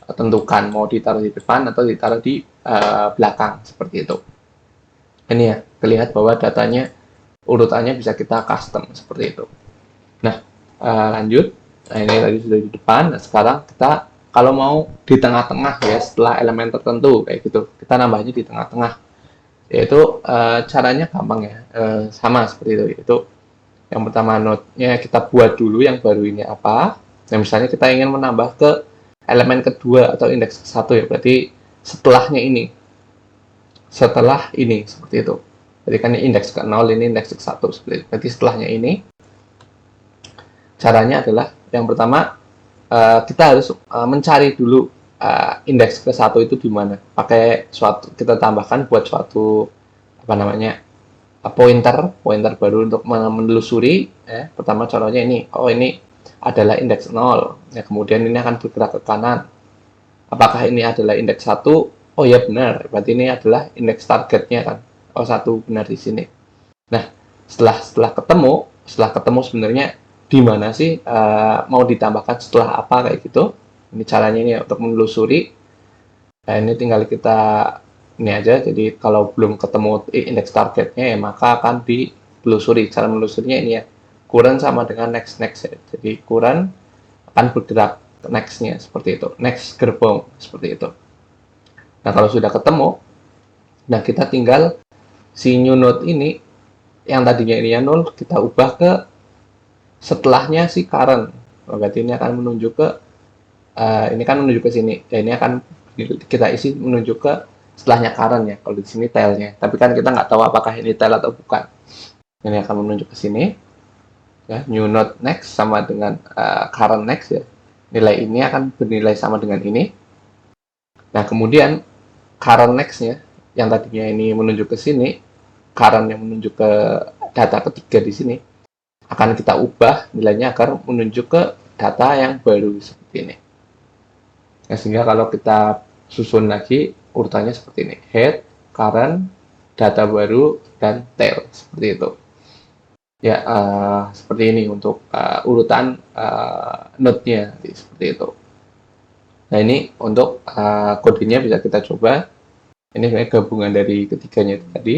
tentukan mau ditaruh di depan atau ditaruh di belakang seperti itu. Ini ya, terlihat bahwa datanya urutannya bisa kita custom seperti itu. Nah, lanjut. Nah, ini tadi sudah di depan. Nah, sekarang kita kalau mau di tengah-tengah ya, setelah elemen tertentu kayak gitu, kita nambahnya di tengah-tengah. Yaitu caranya gampang ya, sama seperti itu. Yaitu yang pertama node-nya kita buat dulu yang baru ini apa. Nah, misalnya kita ingin menambah ke elemen kedua atau indeks ke-1 ya, berarti setelahnya ini. Setelah ini seperti itu. Jadi kan ini indeks ke-0, ini indeks ke-1 seperti itu. Berarti setelahnya ini. Caranya adalah yang pertama kita harus mencari dulu indeks ke-1 itu di mana. Pakai kita tambahkan buat suatu pointer baru untuk menelusuri ya. Pertama contohnya ini. Oh, ini adalah indeks 0. Ya, kemudian ini akan bergerak ke kanan. Apakah ini adalah indeks 1? Oh ya benar. Berarti ini adalah indeks targetnya kan. Oh 1 benar di sini. Nah, setelah ketemu sebenarnya di mana sih mau ditambahkan setelah apa kayak gitu. Ini caranya ini untuk menelusuri. Nah, ini tinggal kita ini aja. Jadi kalau belum ketemu indeks targetnya ya maka akan ditelusuri. Cara menelusurinya ini ya. Current sama dengan next ya. Jadi current akan bergerak ke next-nya seperti itu. Next gerbong seperti itu. Nah, kalau sudah ketemu, nah kita tinggal si new node ini yang tadinya ini 0 kita ubah ke setelahnya si current. Berarti ini akan menunjuk ke ini kan menuju ke sini. Ya, ini akan kita isi menuju ke setelahnya current ya. Kalau di sini tailnya. Tapi kan kita nggak tahu apakah ini tail atau bukan. Ini akan menunjuk ke sini. Ya, new node next sama dengan current next ya. Nilai ini akan bernilai sama dengan ini. Nah, kemudian current next-nya yang tadinya ini menunjuk ke sini, current yang menunjuk ke data ketiga di sini, akan kita ubah nilainya agar menunjuk ke data yang baru seperti ini. Nah, sehingga kalau kita susun lagi urutannya seperti ini. Head, current, data baru, dan tail. Seperti itu. Ya, seperti ini untuk urutan node-nya. Seperti itu. Nah, ini untuk kodenya bisa kita coba. Ini kayak gabungan dari ketiganya itu tadi.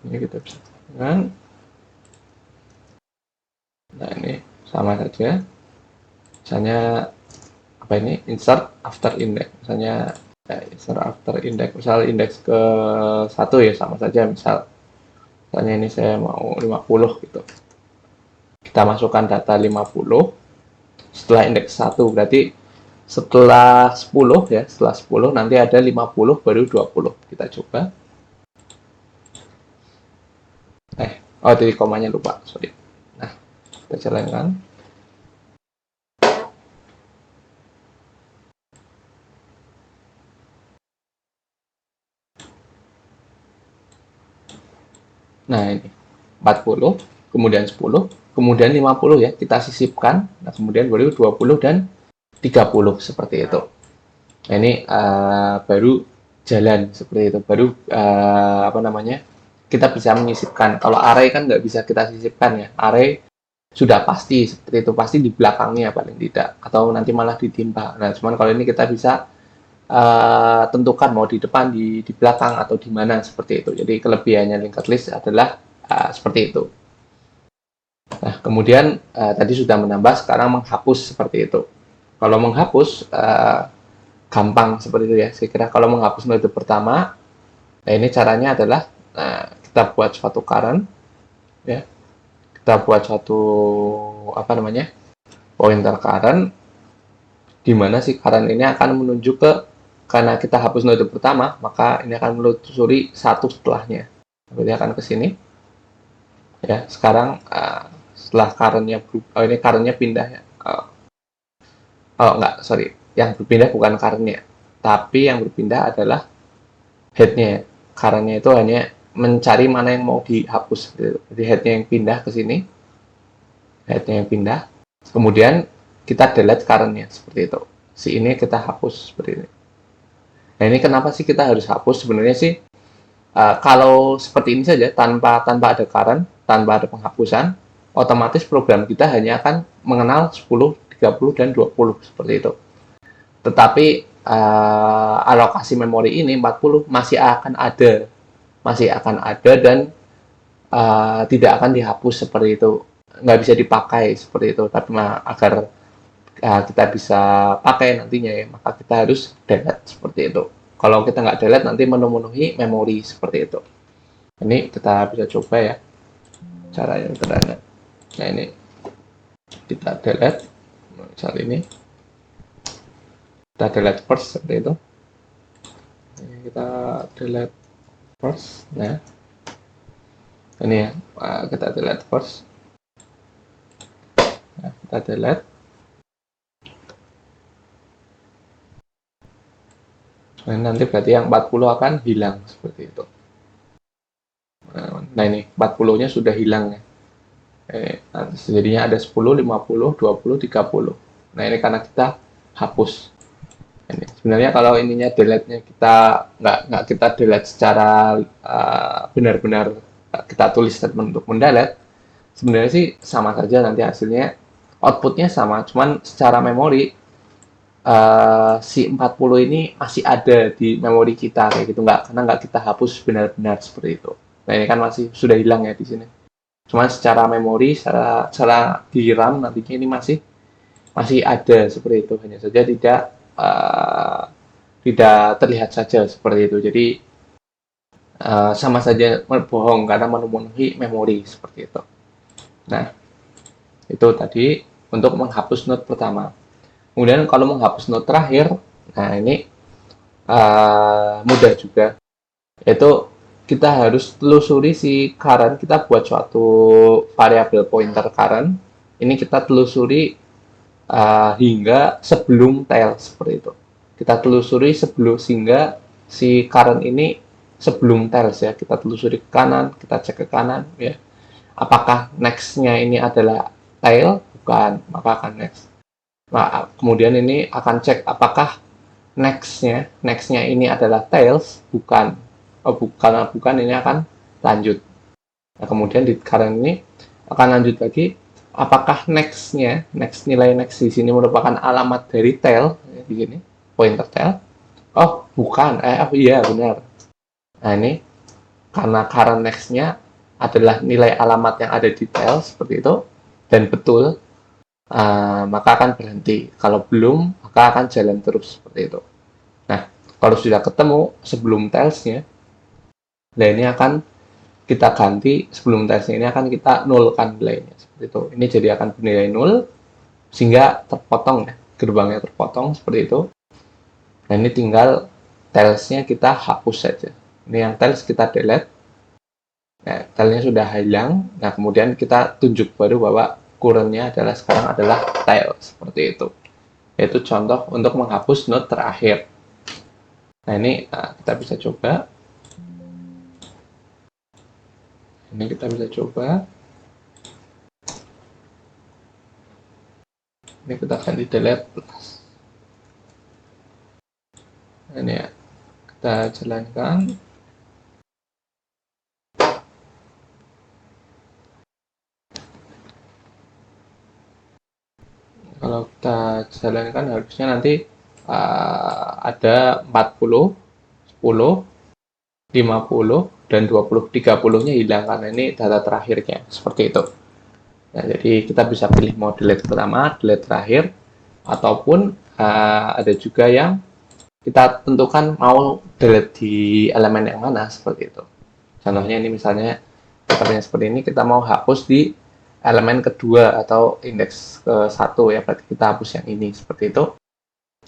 Ini kita bisa dengan, nah ini sama saja. Misalnya apa ini, insert after index, misalnya insert after index, misal indeks ke 1 ya, sama saja. Misalnya ini saya mau 50 gitu, kita masukkan data 50 setelah indeks 1, berarti setelah 10 ya, setelah 10 nanti ada 50 baru 20. Kita coba. Oh tadi komanya lupa, sorry. Nah, kita jalankan. Nah ini 40, kemudian 10, kemudian 50 ya, kita sisipkan. Nah kemudian baru 20 dan 30 seperti itu. Nah ini baru jalan seperti itu, baru apa namanya, kita bisa menyisipkan. Kalau array kan nggak bisa kita sisipkan ya, array sudah pasti seperti itu, pasti di belakangnya paling tidak, atau nanti malah ditimpa. Nah cuman kalau ini kita bisa tentukan mau di depan, di belakang, atau di mana seperti itu. Jadi kelebihannya linked list adalah seperti itu. Nah kemudian tadi sudah menambah, sekarang menghapus seperti itu. Kalau menghapus gampang seperti itu ya. Saya kira kalau menghapus node pertama, nah ini caranya adalah kita buat suatu current ya. Kita buat suatu apa namanya? Pointer current, di mana si current ini akan menuju ke, karena kita hapus node pertama, maka ini akan menelusuri satu setelahnya. Berarti akan ke sini. Ya, sekarang setelah current-nya ini current-nya pindah ya. Oh enggak, sorry. Yang berpindah bukan current-nya, tapi yang berpindah adalah head-nya. Current-nya itu hanya mencari mana yang mau dihapus. Jadi head-nya yang pindah ke sini. Head-nya yang pindah. Kemudian kita delete current-nya seperti itu. Si ini kita hapus seperti ini. Nah ini kenapa sih kita harus hapus? Sebenarnya sih kalau seperti ini saja, tanpa ada current, tanpa ada penghapusan, otomatis program kita hanya akan mengenal 10, 30, dan 20 seperti itu. Tetapi alokasi memori ini 40 masih akan ada dan tidak akan dihapus seperti itu, nggak bisa dipakai seperti itu. Tapi agar kita bisa pakai nantinya ya, maka kita harus delete seperti itu. Kalau kita nggak delete, nanti memenuhi memori seperti itu. Ini kita bisa coba ya, cara yang sederhana. Nah ini kita delete, misal ini kita delete first seperti itu. Ini kita delete first. Nah ini ya, kita delete first. Nah, kita delete. Nanti berarti yang 40 akan hilang seperti itu. Nah ini 40-nya sudah hilang ya. Jadinya ada 10, 50, 20, 30. Nah ini karena kita hapus. Ini sebenarnya kalau ininya delete-nya kita nggak kita delete secara benar-benar kita tulis statement untuk mendelete, sebenarnya sih sama saja, nanti hasilnya outputnya sama, cuman secara memori si 40 ini masih ada di memori kita kayak gitu, karena nggak kita hapus benar-benar seperti itu. Nah ini kan masih sudah hilang ya di sini. Cuman secara memori, secara di RAM nantinya ini masih ada seperti itu, hanya saja tidak terlihat saja seperti itu. Jadi sama saja berbohong karena memenuhi memori seperti itu. Nah itu tadi untuk menghapus node pertama. Kemudian kalau menghapus node terakhir, nah ini mudah juga, yaitu kita harus telusuri si current. Kita buat suatu variabel pointer current, ini kita telusuri hingga sebelum tail seperti itu. Kita telusuri sehingga si current ini sebelum tails ya, kita telusuri ke kanan, kita cek ke kanan ya. Apakah next-nya ini adalah tail? Bukan, maka akan next. Nah, kemudian ini akan cek apakah next-nya ini adalah tails, bukan. Bukan, ini akan lanjut. Nah, kemudian di current ini akan lanjut lagi, apakah next nilai next di sini merupakan alamat dari tail, ya, di sini pointer tail. Oh, bukan. Oh iya, benar. Nah, ini karena current next-nya adalah nilai alamat yang ada di tel seperti itu dan betul, maka akan berhenti. Kalau belum, maka akan jalan terus seperti itu. Nah, kalau sudah ketemu sebelum telsnya, nah ini akan kita ganti sebelum telsnya ini akan kita nolkan nilainya seperti itu. Ini jadi akan bernilai 0 sehingga terpotong ya, gerbangnya terpotong seperti itu. Nah, ini tinggal telsnya kita hapus saja. Ini yang tels kita delete. Nah, telnya sudah hilang. Nah, kemudian kita tunjuk baru bahwa current-nya adalah sekarang adalah tel seperti itu. Yaitu contoh untuk menghapus node terakhir. Nah, ini kita bisa coba. Ini kita bisa coba. Ini kita akan di delete plus. Nah, ini ya, kita jalankan. Kalau kita jalankan harusnya nanti ada 40, 10, 50, dan 20. 30-nya hilang karena ini data terakhirnya. Seperti itu. Nah, jadi kita bisa pilih mau delete pertama, delete terakhir, ataupun ada juga yang kita tentukan mau delete di elemen yang mana, seperti itu. Contohnya ini misalnya seperti ini, kita mau hapus di elemen kedua atau indeks ke 1 ya, berarti kita hapus yang ini seperti itu.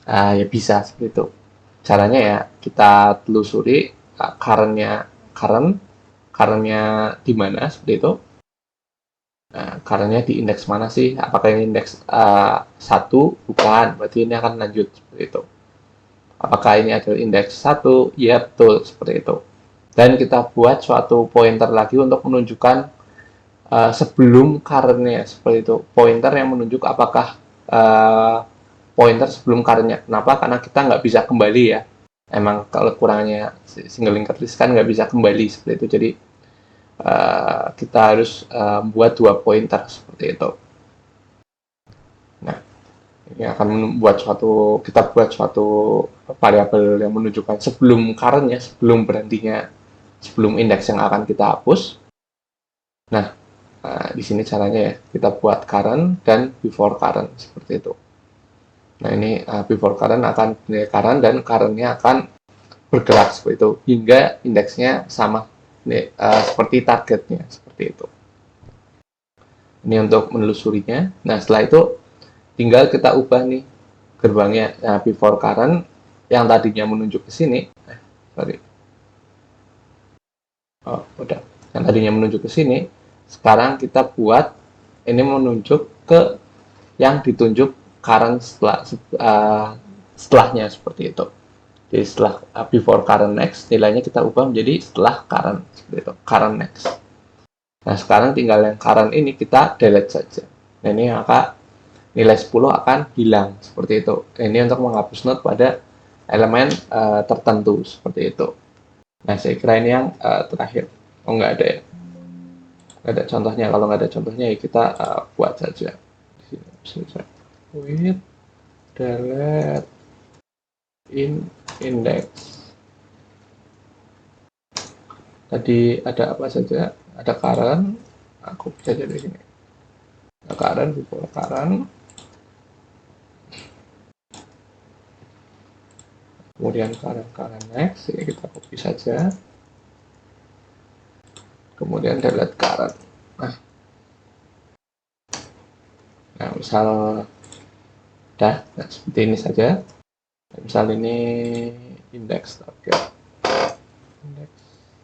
Ya bisa seperti itu. Caranya ya kita telusuri current-nya di mana seperti itu. Nah, current-nya di indeks mana sih? Apakah ini indeks 1? Bukan, berarti ini akan lanjut seperti itu. Apakah ini adalah indeks 1? Ya, betul, seperti itu. Dan kita buat suatu pointer lagi untuk menunjukkan sebelum current-nya, seperti itu. Pointer yang menunjuk apakah pointer sebelum current-nya. Kenapa? Karena kita nggak bisa kembali ya. Emang kalau kurangnya single linked list kan nggak bisa kembali seperti itu. Jadi kita harus buat 2 pointer seperti itu. Nah, ini akan membuat kita buat suatu variabel yang menunjukkan sebelum current-nya, sebelum berhentinya, sebelum indeks yang akan kita hapus. Nah, di sini caranya ya, kita buat current dan before current seperti itu. Nah, ini before current akan nilai current dan current-nya akan bergerak seperti itu hingga indeksnya sama seperti targetnya seperti itu. Ini untuk menelusurinya. Nah, setelah itu tinggal kita ubah nih gerbangnya. Nah, before current yang tadinya menunjuk ke sini, udah. Yang tadinya menunjuk ke sini, sekarang kita buat ini menunjuk ke yang ditunjuk current setelahnya seperti itu. Jadi setelah before current next, nilainya kita ubah menjadi setelah current seperti itu, current next. Nah, sekarang tinggal yang current ini kita delete saja. Nah, ini maka nilai 10 akan hilang seperti itu. Ini untuk menghapus node pada elemen tertentu seperti itu. Nah, saya kira ini yang terakhir. Oh, nggak ada ya? Nggak ada contohnya. Kalau nggak ada contohnya ya kita buat saja. With delete index. Tadi ada apa saja? Ada current. Aku bisa jadi sini. Ada current, before current. Kemudian current next. Ini kita copy saja. Kemudian delete current. Nah, misal nah seperti ini saja. Misal ini index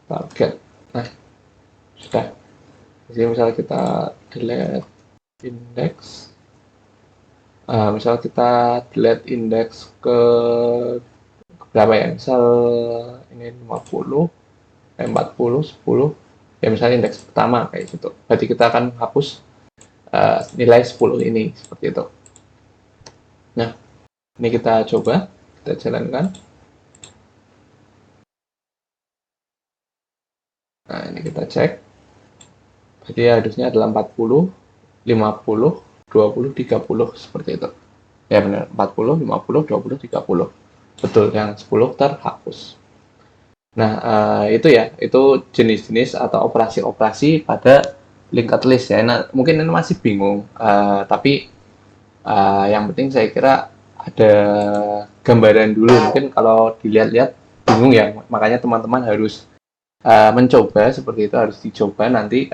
target. Nah, sudah. Jadi misal kita delete index. Misal kita delete index ke berapa ya? Misal ini 50, 40, 10. Ya misalnya indeks pertama kayak gitu. Berarti kita akan hapus nilai 10 ini seperti itu. Nah, ini kita coba, kita jalankan. Nah, ini kita cek. Berarti harusnya adalah 40, 50, 20, 30 seperti itu. Ya benar, 40, 50, 20, 30. Betul, yang 10 terhapus. Nah, itu ya, itu jenis-jenis atau operasi-operasi pada linked list ya. Nah, mungkin ini masih bingung, tapi yang penting saya kira ada gambaran dulu. Mungkin kalau dilihat-lihat bingung ya, makanya teman-teman harus mencoba seperti itu, harus dicoba nanti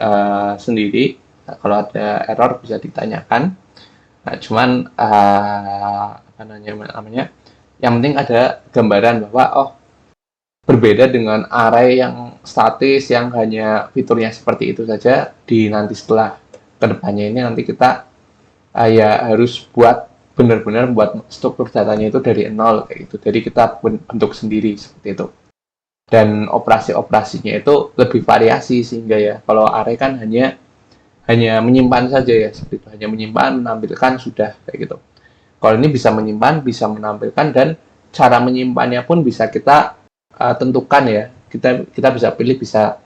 sendiri. Nah, kalau ada error bisa ditanyakan. Nah, cuman apa namanya? Yang penting ada gambaran bahwa oh berbeda dengan array yang statis yang hanya fiturnya seperti itu saja di nanti setelah kedepannya ini nanti kita ya harus buat benar-benar buat struktur datanya itu dari nol kayak gitu. Jadi kita bentuk sendiri seperti itu. Dan operasi-operasinya itu lebih variasi sehingga ya kalau array kan hanya menyimpan saja ya seperti itu, hanya menyimpan, menampilkan sudah kayak gitu. Kalau ini bisa menyimpan, bisa menampilkan dan cara menyimpannya pun bisa kita tentukan ya. Kita bisa pilih bisa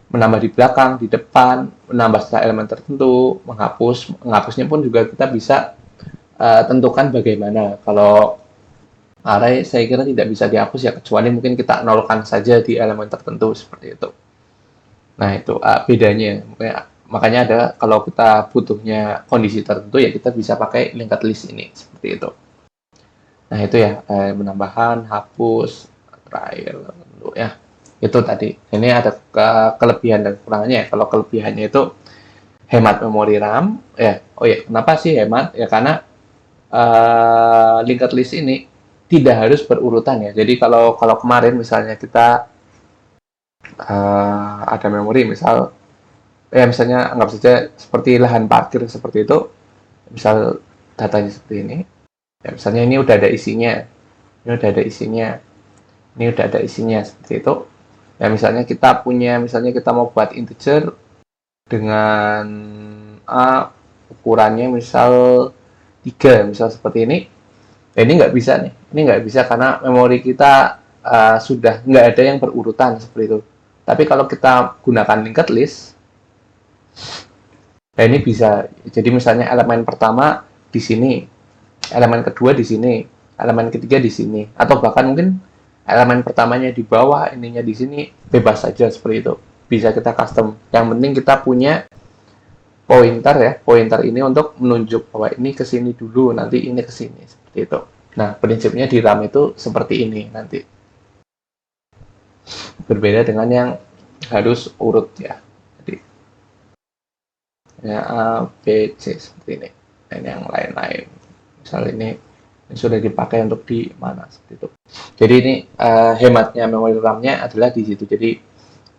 menambah di belakang, di depan, menambah setelah elemen tertentu, menghapusnya pun juga kita bisa tentukan bagaimana. Kalau array saya kira tidak bisa dihapus ya kecuali mungkin kita nolkan saja di elemen tertentu seperti itu. Nah itu bedanya. Makanya ada kalau kita butuhnya kondisi tertentu ya kita bisa pakai linked list ini seperti itu. Nah itu ya penambahan, hapus, trial ya itu tadi. Ini ada kelebihan dan kekurangannya ya. Kalau kelebihannya itu hemat memori RAM ya. Oh ya kenapa sih hemat ya karena linked list ini tidak harus berurutan ya. Jadi kalau kemarin misalnya kita ada memori misal ya misalnya anggap saja seperti lahan parkir seperti itu, misal datanya seperti ini. Ya misalnya ini udah ada isinya. Ini udah ada isinya. Ini udah ada isinya seperti itu. Ya misalnya kita mau buat integer dengan ukurannya misal 3 misal seperti ini. Ya, ini nggak bisa nih. Ini nggak bisa karena memori kita sudah nggak ada yang berurutan seperti itu. Tapi kalau kita gunakan linked list, ya ini bisa. Jadi misalnya elemen pertama di sini, elemen kedua di sini, elemen ketiga di sini, atau bahkan mungkin elemen pertamanya di bawah, ininya di sini, bebas saja seperti itu. Bisa kita custom. Yang penting kita punya pointer ya, pointer ini untuk menunjuk bahwa ini ke sini dulu, nanti ini ke sini seperti itu. Nah, prinsipnya di RAM itu seperti ini nanti. Berbeda dengan yang harus urut ya. Jadi ya A, B, C seperti ini. Dan yang lain-lain. Misal ini sudah dipakai untuk di mana seperti itu. Jadi ini hematnya memori RAM-nya adalah di situ. Jadi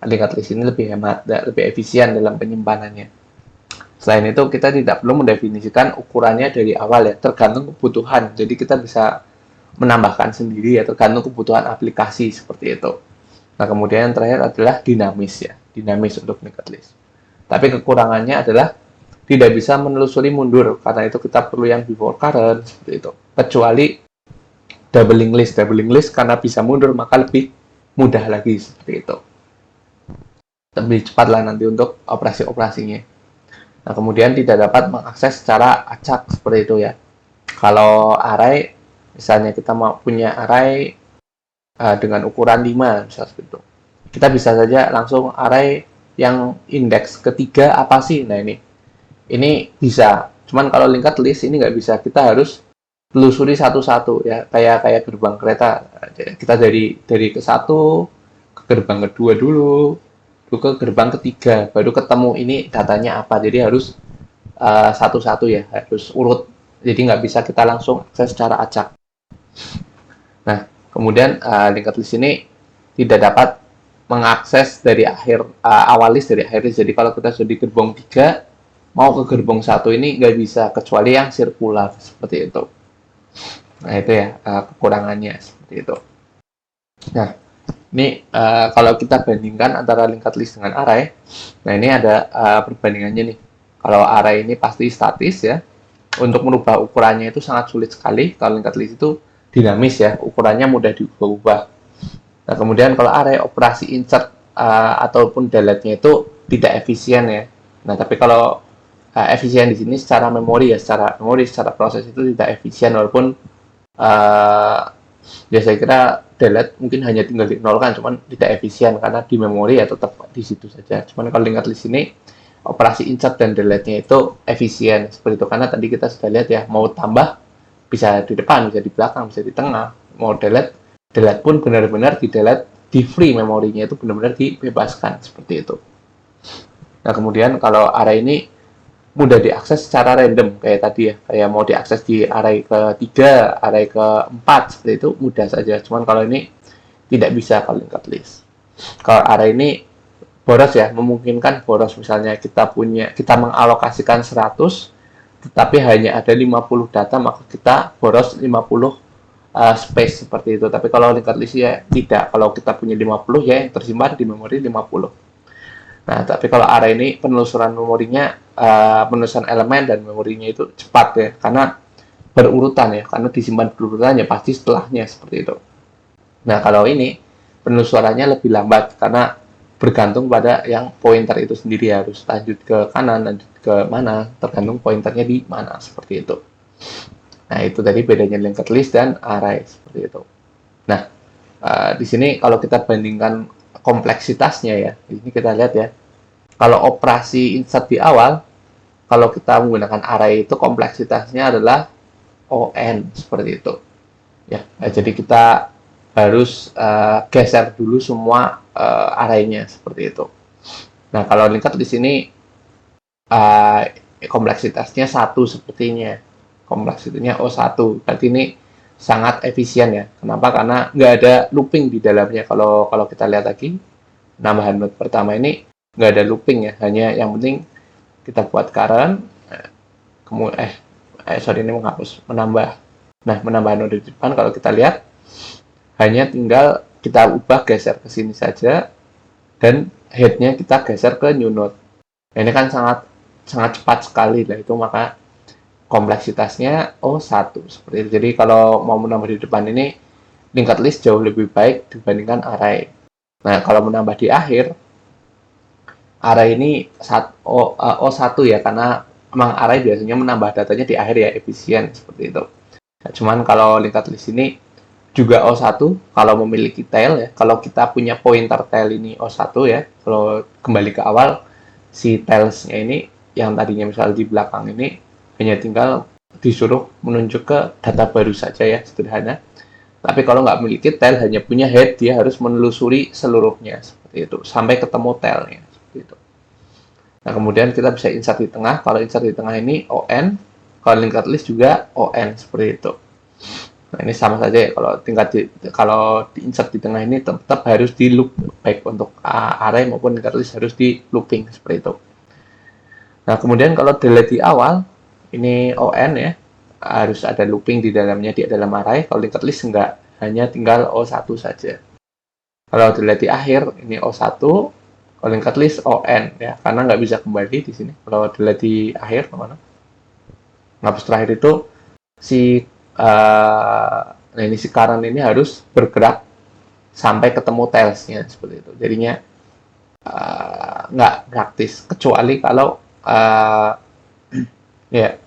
linked list ini lebih hemat, lebih efisien dalam penyimpanannya. Selain itu kita tidak perlu mendefinisikan ukurannya dari awal ya, tergantung kebutuhan. Jadi kita bisa menambahkan sendiri ya, tergantung kebutuhan aplikasi seperti itu. Nah kemudian yang terakhir adalah dinamis ya, dinamis untuk linked list. Tapi kekurangannya adalah tidak bisa menelusuri mundur, karena itu kita perlu yang before current seperti itu. Kecuali doubling list karena bisa mundur maka lebih mudah lagi seperti itu. Lebih cepat lah nanti untuk operasi-operasinya. Nah, kemudian tidak dapat mengakses secara acak seperti itu ya. Kalau array, misalnya kita mau punya array dengan ukuran 5, misalnya seperti itu. Kita bisa saja langsung array yang indeks ketiga apa sih? Nah, ini bisa. Cuman kalau linked list ini nggak bisa. Kita harus telusuri satu-satu ya, kayak gerbang kereta. Kita dari ke satu ke gerbang kedua dulu ke gerbang ketiga baru ketemu ini datanya apa, jadi harus satu-satu ya, harus urut, jadi nggak bisa kita langsung akses secara acak. Nah kemudian linked list ini tidak dapat mengakses dari awal list dari akhir list. Jadi kalau kita sudah di gerbong 3 mau ke gerbong 1 ini nggak bisa kecuali yang sirkular seperti itu. Nah itu ya kekurangannya seperti itu. Nah ini kalau kita bandingkan antara linked list dengan array, nah ini ada perbandingannya nih. Kalau array ini pasti statis ya, untuk merubah ukurannya itu sangat sulit sekali. Kalau linked list itu dinamis ya, ukurannya mudah diubah-ubah. Nah kemudian kalau array operasi insert ataupun delete-nya itu tidak efisien ya. Nah tapi kalau efisien di sini secara memori ya, secara proses itu tidak efisien walaupun Ya saya kira delete mungkin hanya tinggal dinolkan, cuman tidak efisien karena di memori ya tetap di situ saja. Cuman kalau linked list ini operasi insert dan delete-nya itu efisien seperti itu, karena tadi kita sudah lihat ya, mau tambah bisa di depan, bisa di belakang, bisa di tengah. Mau delete pun benar-benar di delete, di free memorinya itu benar-benar dibebaskan seperti itu. Nah kemudian kalau array ini mudah diakses secara random kayak tadi ya, kayak mau diakses di array ke-3, array ke-4 seperti itu mudah saja. Cuman kalau ini tidak bisa kalau linked list. Kalau array ini boros ya, memungkinkan boros, misalnya kita mengalokasikan 100 tetapi hanya ada 50 data, maka kita boros 50 space seperti itu. Tapi kalau linked list ya tidak, kalau kita punya 50 ya yang tersimpan di memori 50. Nah, tapi kalau array ini penelusuran memorinya, penelusuran elemen dan memorinya itu cepat ya, karena berurutan ya, karena disimpan berurutan ya pasti setelahnya seperti itu. Nah, kalau ini penelusurannya lebih lambat karena bergantung pada yang pointer itu sendiri, harus lanjut ke kanan, lanjut ke mana, tergantung pointernya di mana seperti itu. Nah, itu tadi bedanya linked list dan array seperti itu. Nah, di sini kalau kita bandingkan kompleksitasnya ya, ini kita lihat ya. Kalau operasi insert di awal, kalau kita menggunakan array itu kompleksitasnya adalah ON seperti itu. Ya, jadi kita harus geser dulu semua array-nya seperti itu. Nah, kalau linked di sini kompleksitasnya 1 sepertinya. Kompleksitasnya O1. Berarti ini sangat efisien ya. Kenapa? Karena nggak ada looping di dalamnya. Kalau kita lihat lagi, nambahan node pertama ini nggak ada looping ya. Hanya yang penting kita buat current, kemudian ini menambah. Nah, menambah node di depan kalau kita lihat hanya tinggal kita ubah geser ke sini saja dan head-nya kita geser ke new node. Nah, ini kan sangat cepat sekali lah itu, maka kompleksitasnya O1 seperti itu. Jadi kalau mau menambah di depan ini linked list jauh lebih baik dibandingkan array. Nah, kalau menambah di akhir, array ini O1 ya, karena memang array biasanya menambah datanya di akhir ya, efisien seperti itu. Nah, cuman kalau linked list ini juga O1 kalau memiliki tail ya. Kalau kita punya pointer tail ini O1 ya, kalau kembali ke awal, si tails-nya ini yang tadinya misal di belakang ini hanya tinggal disuruh menunjuk ke data baru saja ya, sederhana. Tapi kalau nggak memiliki tail, hanya punya head, dia harus menelusuri seluruhnya seperti itu sampai ketemu tailnya seperti itu. Nah, kemudian kita bisa insert di tengah. Kalau insert di tengah ini ON, kalau linked list juga ON seperti itu. Nah, ini sama saja ya, kalau di insert di tengah ini tetap harus di loop, baik untuk array maupun linked list harus di looping seperti itu. Nah, kemudian kalau delete di awal, ini ON ya, harus ada looping di dalamnya, di dalam array. Kalau linked list enggak, hanya tinggal O1 saja. Kalau delete di akhir, ini O1. Kalau linked list ON ya, karena nggak bisa kembali di sini. Kalau delete di akhir kemana? Ngapus terakhir itu si current ini harus bergerak sampai ketemu tails-nya seperti itu. Jadinya nggak praktis, kecuali kalau ya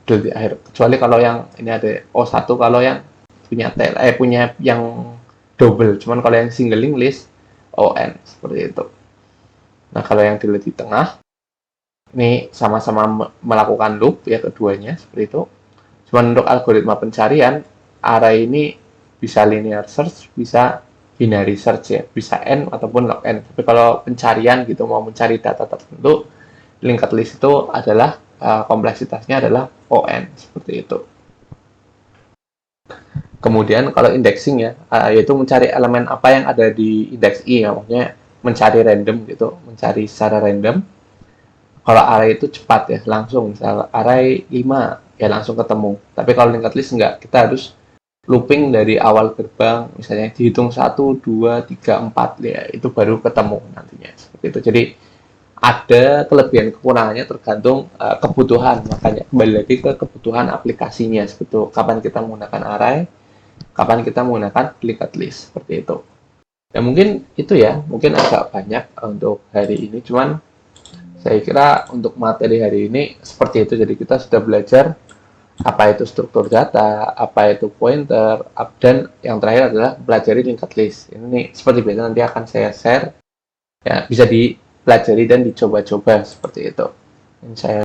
di akhir, kecuali kalau yang ini ada O1, kalau yang punya tail punya yang double. Cuman kalau yang single link list ON seperti itu. Nah, kalau yang delete di tengah ini sama-sama melakukan loop ya, keduanya seperti itu. Cuman untuk algoritma pencarian, array ini bisa linear search, bisa binary search ya, bisa N ataupun log N. Tapi kalau pencarian gitu, mau mencari data tertentu, linked list itu adalah kompleksitasnya adalah ON seperti itu. Kemudian kalau indexing ya, yaitu mencari elemen apa yang ada di indeks I ya, maksudnya mencari random gitu, mencari secara random. Kalau array itu cepat ya, langsung misal array 5 ya langsung ketemu. Tapi kalau linked list enggak, kita harus looping dari awal gerbang, misalnya dihitung 1, 2, 3, 4 ya, itu baru ketemu nantinya seperti itu. Jadi ada kelebihan kekurangannya tergantung kebutuhan, makanya kembali lagi ke kebutuhan aplikasinya seperti itu. Kapan kita menggunakan array, kapan kita menggunakan linked list seperti itu. Ya mungkin itu ya, mungkin agak banyak untuk hari ini, cuman saya kira untuk materi hari ini seperti itu. Jadi kita sudah belajar apa itu struktur data, apa itu pointer, dan yang terakhir adalah pelajari linked list. Ini seperti biasa nanti akan saya share, ya bisa dipelajari dan dicoba-coba seperti itu. Ini saya